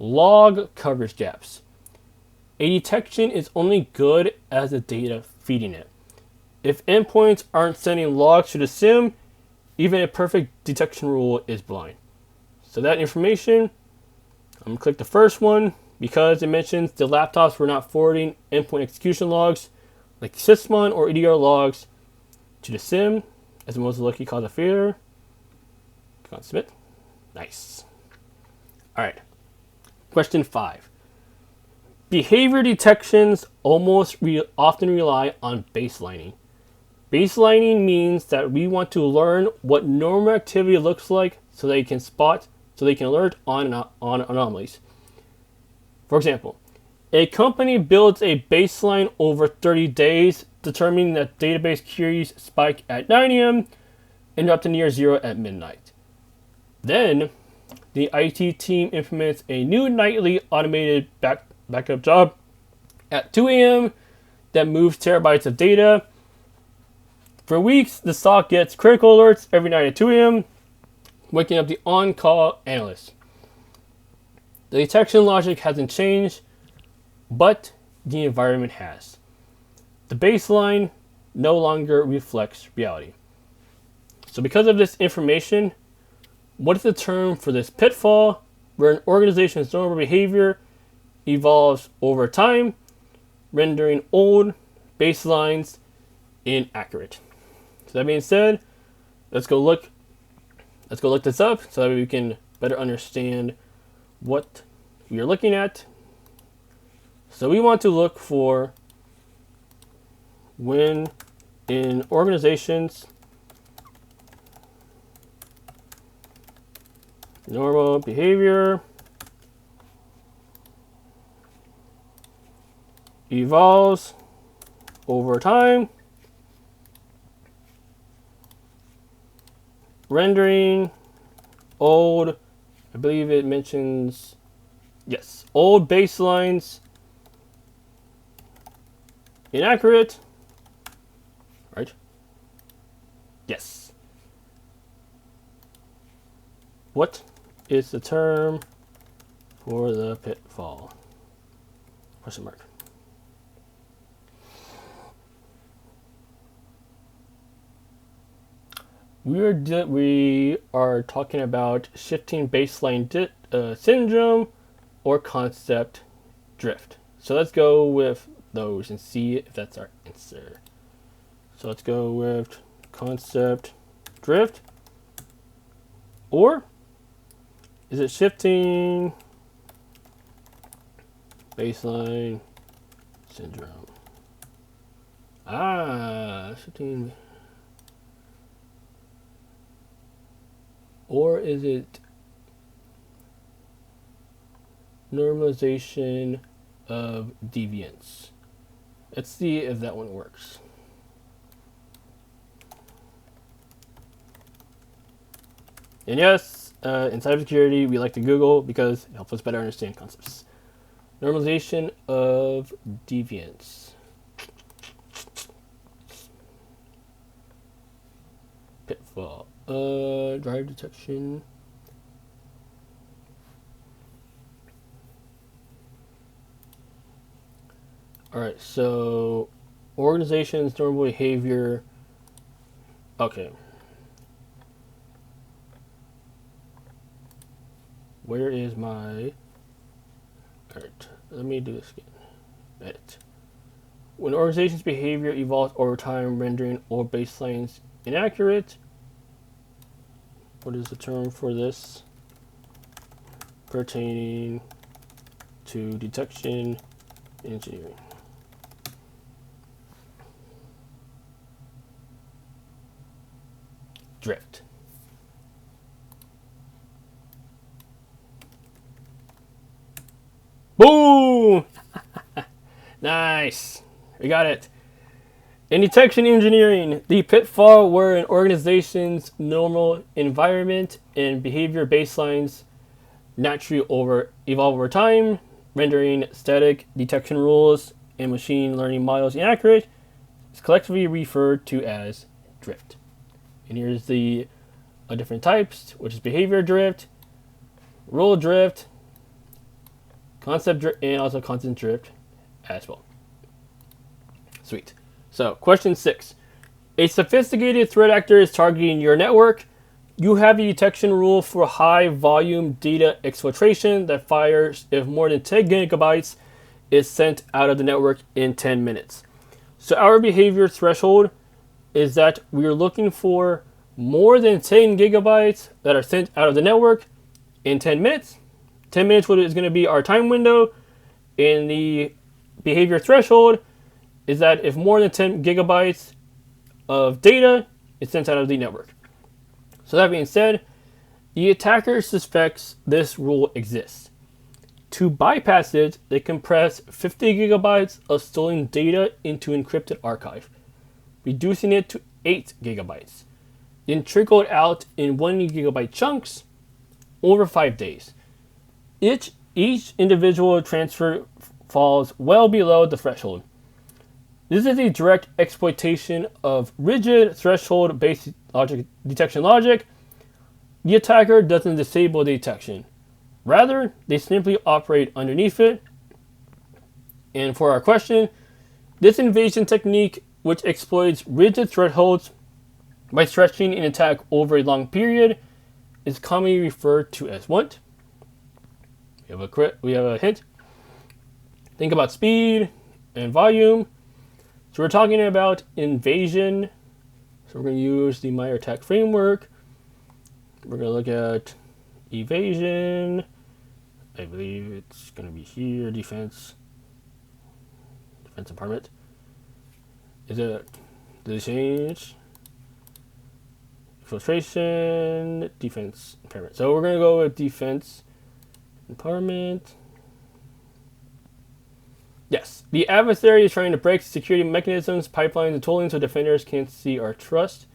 Speaker 1: Log coverage gaps. A detection is only good as the data feeding it. If endpoints aren't sending logs to the SIM, even a perfect detection rule is blind. So that information, I'm going to click the first one because it mentions the laptops were not forwarding endpoint execution logs like sys1 or EDR logs to the SIM as the most likely cause of failure. Click on submit. Nice. All right. Question 5. Behavior detections often rely on baselining. Baselining means that we want to learn what normal activity looks like so they can alert on anomalies. For example, a company builds a baseline over 30 days, determining that database queries spike at 9 a.m. and drop to near zero at midnight. Then, the IT team implements a new nightly automated backup job at 2 a.m. that moves terabytes of data. For weeks, the SOC gets critical alerts every night at 2 a.m., waking up the on-call analyst. The detection logic hasn't changed, but the environment has. The baseline no longer reflects reality. So because of this information, what is the term for this pitfall where an organization's normal behavior evolves over time, rendering old baselines inaccurate? So that being said, let's go look this up so that we can better understand what we are looking at. So we want to look for when in organizations, normal behavior evolves over time, rendering old, I believe it mentions, yes, old baselines inaccurate, right? Yes. What is the term for the pitfall? Question mark. We are talking about shifting baseline syndrome or concept drift. So let's go with those and see if that's our answer. So let's go with concept drift. Or is it shifting baseline syndrome? Shifting. Or is it normalization of deviance? Let's see if that one works. And yes, in cybersecurity, we like to Google because it helps us better understand concepts. Normalization of deviance. Pitfall. Drive detection. Alright, so organizations, normal behavior. Okay. Where is my... Alright, let me do this again. Edit. When organization's behavior evolves over time, rendering old baselines inaccurate. What is the term for this? Pertaining to detection engineering. Drift. Boom! Nice. We got it. In detection engineering, the pitfall where an organization's normal environment and behavior baselines naturally evolve over time, rendering static detection rules and machine learning models inaccurate, is collectively referred to as drift. And here's the different types, which is behavior drift, rule drift, concept drift, and also content drift as well. Sweet. So, question 6. A sophisticated threat actor is targeting your network. You have a detection rule for high volume data exfiltration that fires if more than 10 gigabytes is sent out of the network in 10 minutes. So our behavior threshold is that we're looking for more than 10 gigabytes that are sent out of the network in 10 minutes. 10 minutes is going to be our time window, and the behavior threshold is that if more than 10 gigabytes of data is sent out of the network. So that being said, the attacker suspects this rule exists. To bypass it, they compress 50 gigabytes of stolen data into encrypted archive, reducing it to 8 gigabytes, then trickle it out in 1 gigabyte chunks over 5 days. Each individual transfer falls well below the threshold. This is a direct exploitation of rigid threshold-based detection logic. The attacker doesn't disable the detection. Rather, they simply operate underneath it. And for our question, this invasion technique, which exploits rigid thresholds by stretching an attack over a long period, is commonly referred to as what? We have a hint. Think about speed and volume. So we're talking about invasion. So we're going to use the My Attack framework. We're going to look at evasion. I believe it's going to be here. Defense department. Is it Did it change? Filtration, defense, impairment. So we're gonna go with defense, empowerment. Yes, the adversary is trying to break security mechanisms, pipelines, and tooling so defenders can't see or trust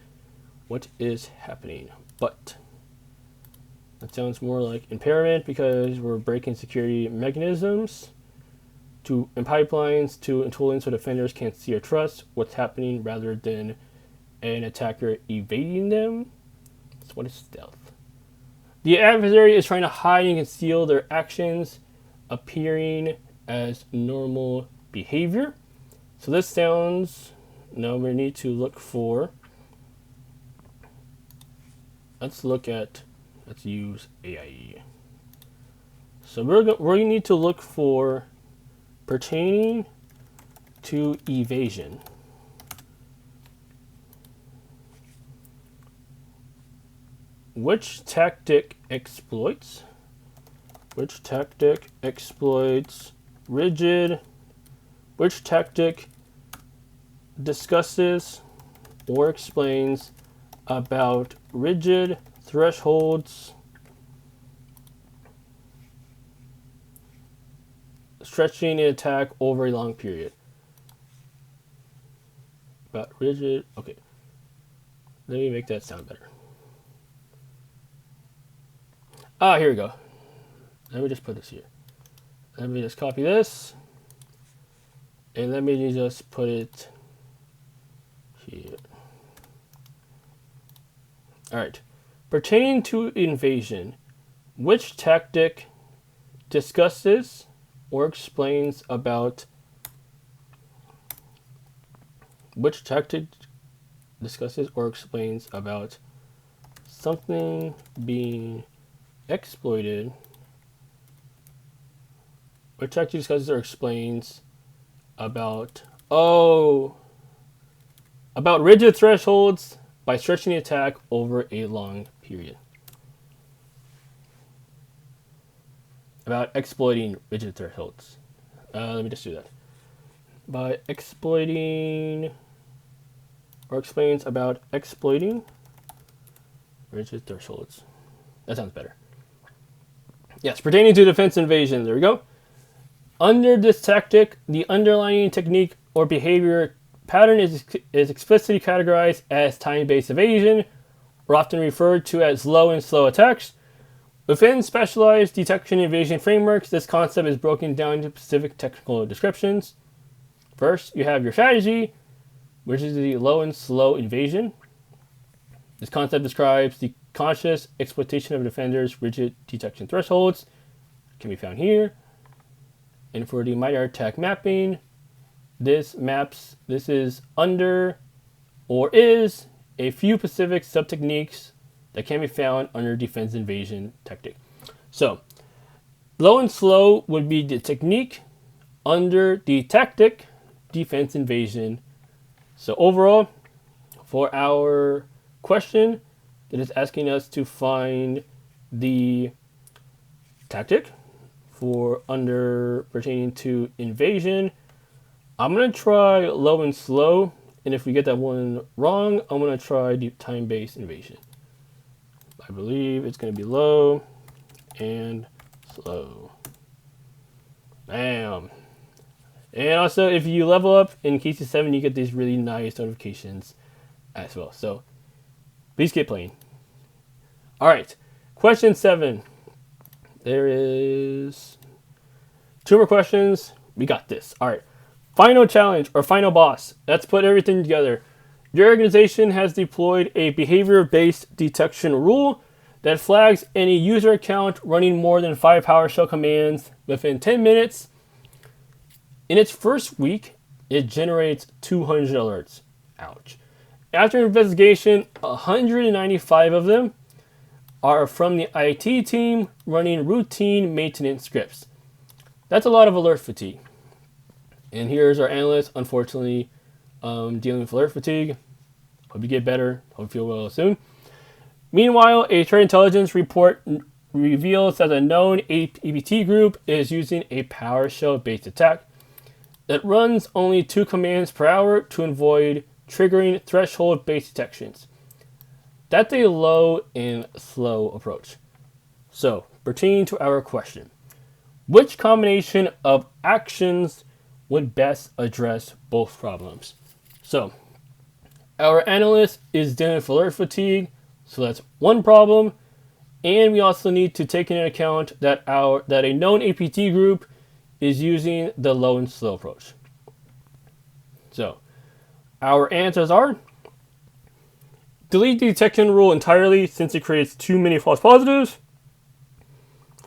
Speaker 1: what is happening. But that sounds more like impairment because we're breaking security mechanisms and pipelines and tooling so defenders can't see or trust what's happening rather than an attacker evading them. That's what is stealth. The adversary is trying to hide and conceal their actions, appearing as normal behavior. So this sounds, now we need to look for, let's use AI. So we're going to need to look for pertaining to evasion. Which tactic exploits rigid? Which tactic discusses or explains about rigid thresholds, stretching an attack over a long period? About rigid, okay. Let me make that sound better. Ah, here we go. Let me just put this here. Let me just copy this. And let me just put it here. All right. Pertaining to invasion, which tactic discusses or explains about something being exploited? Which tactic discusses or explains about rigid thresholds by stretching the attack over a long period. About exploiting rigid thresholds. Let me just do that. By exploiting, or explains about exploiting rigid thresholds. That sounds better. Yes, pertaining to defense invasion. There we go. Under this tactic, the underlying technique or behavior pattern is explicitly categorized as time-based evasion, or often referred to as low and slow attacks. Within specialized detection and evasion frameworks, this concept is broken down into specific technical descriptions. First, you have your strategy, which is the low and slow invasion. This concept describes the conscious exploitation of defenders' rigid detection thresholds. It can be found here. And for the MITRE ATT&CK mapping, this is under or is a few specific sub-techniques that can be found under defense invasion tactic. So, low and slow would be the technique under the tactic defense invasion. So overall, for our question, it is asking us to find the tactic for under pertaining to invasion. I'm going to try low and slow, and if we get that one wrong, I'm going to try the time-based invasion. I believe it's going to be low and slow. Bam. And also, if you level up in KC7, you get these really nice notifications as well. So, please keep playing. Alright, question 7. There is 2 more questions. We got this. Alright, final challenge or final boss. Let's put everything together. Your organization has deployed a behavior-based detection rule that flags any user account running more than 5 PowerShell commands within 10 minutes. In its first week, it generates 200 alerts. Ouch. After investigation, 195 of them are from the IT team running routine maintenance scripts. That's a lot of alert fatigue. And here's our analyst, unfortunately, dealing with alert fatigue. Hope you get better. Hope you feel well soon. Meanwhile, a threat intelligence report reveals that a known APT group is using a PowerShell-based attack that runs only 2 commands per hour to avoid triggering threshold-based detections. That's a low and slow approach. So, pertaining to our question, which combination of actions would best address both problems? So, our analyst is dealing with alert fatigue, so that's one problem, and we also need to take into account that a known APT group is using the low and slow approach. So, our answers are: delete the detection rule entirely since it creates too many false positives,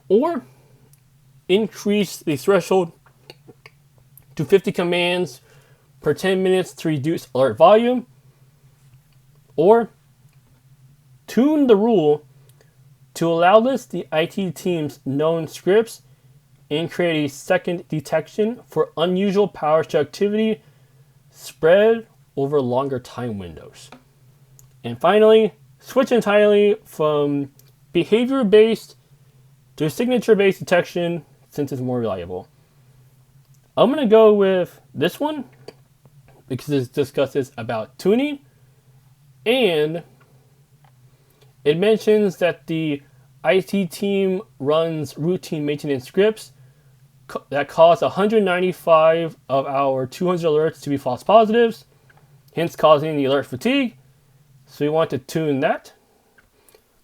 Speaker 1: or increase the threshold to 50 commands per 10 minutes to reduce alert volume, or tune the rule to allow list the IT team's known scripts and create a second detection for unusual PowerShell activity spread over longer time windows. And finally, switch entirely from behavior-based to signature-based detection since it's more reliable. I'm going to go with this one because it discusses about tuning, and it mentions that the IT team runs routine maintenance scripts that cause 195 of our 200 alerts to be false positives, hence causing the alert fatigue. So we want to tune that.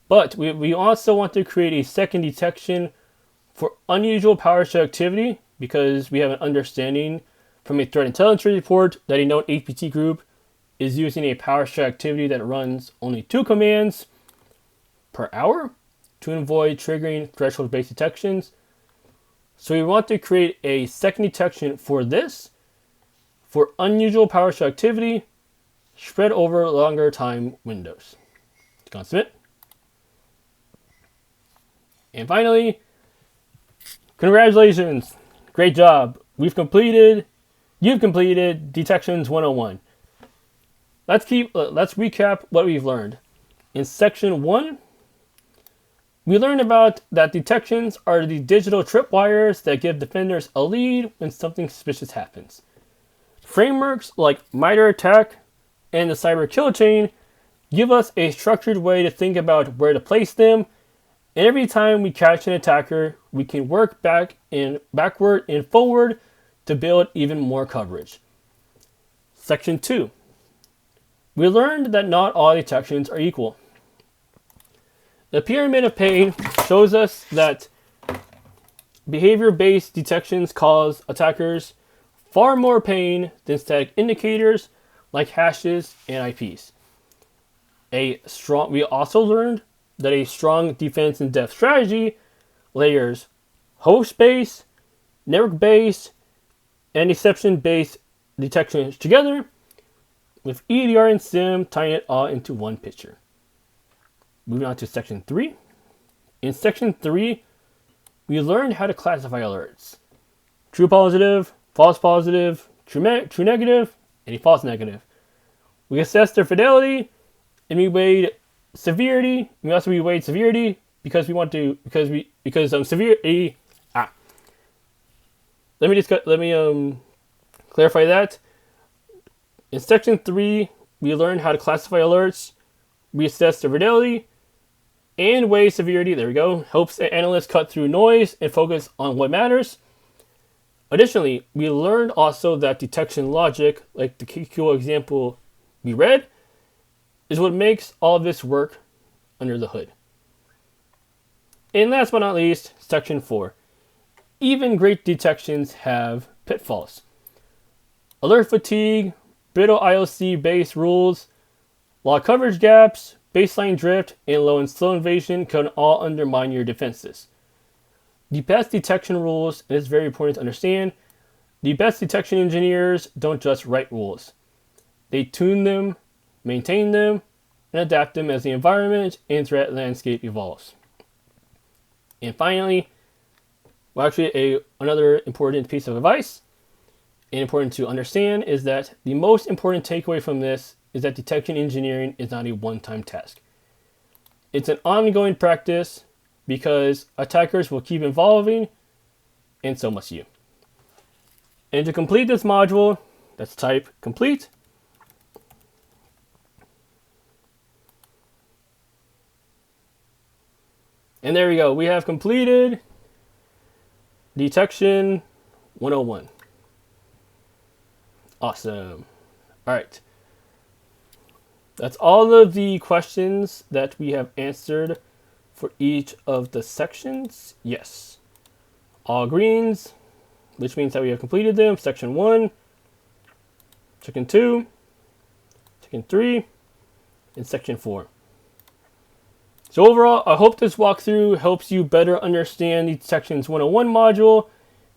Speaker 1: But we also want to create a second detection for unusual PowerShell activity because we have an understanding from a threat intelligence report that a known APT group is using a PowerShell activity that runs only 2 commands per hour to avoid triggering threshold-based detections. So we want to create a second detection for this, for unusual PowerShell activity spread over longer time windows. Click submit. And finally, congratulations, great job. You've completed Detections 101. Let's recap what we've learned. In section 1, we learned about that detections are the digital tripwires that give defenders a lead when something suspicious happens. Frameworks like MITRE ATT&CK and the cyber kill chain give us a structured way to think about where to place them, and every time we catch an attacker, we can work backward and forward to build even more coverage. Section 2. We learned that not all detections are equal. The pyramid of pain shows us that behavior-based detections cause attackers far more pain than static indicators like hashes and IPs. We also learned that a strong defense in depth strategy layers host-based, network-based, and exception-based detections together, with EDR and SIEM tying it all into one picture. Moving on to section 3. In section 3, we learned how to classify alerts: true positive, false positive, true negative, and a false negative. We assessed their fidelity, and we weighed severity. We also weighed severity because severity. Let me clarify that. In section 3, we learned how to classify alerts. We assessed their fidelity and weigh severity. There we go. Helps analysts cut through noise and focus on what matters. Additionally, we learned also that detection logic, like the KQ example we read, is what makes all of this work under the hood. And last but not least, section 4. Even great detections have pitfalls. Alert fatigue, brittle IOC-based rules, log coverage gaps, baseline drift, and low and slow invasion can all undermine your defenses. The best detection rules, and it's very important to understand, the best detection engineers don't just write rules. They tune them, maintain them, and adapt them as the environment and threat landscape evolves. And finally, another important piece of advice and important to understand is that the most important takeaway from this is that detection engineering is not a one-time task. It's an ongoing practice because attackers will keep evolving, and so must you. And to complete this module, let's type complete. And there we go. We have completed Detection 101. Awesome. All right. That's all of the questions that we have answered for each of the sections. Yes. All greens, which means that we have completed them. Section 1, Section 2, Section 3, and Section 4. So overall, I hope this walkthrough helps you better understand the Detections 101 module,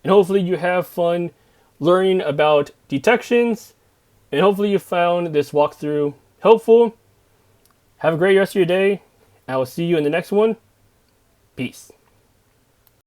Speaker 1: and hopefully you have fun learning about detections, and hopefully you found this walkthrough helpful. Have a great rest of your day. I will see you in the next one. Peace.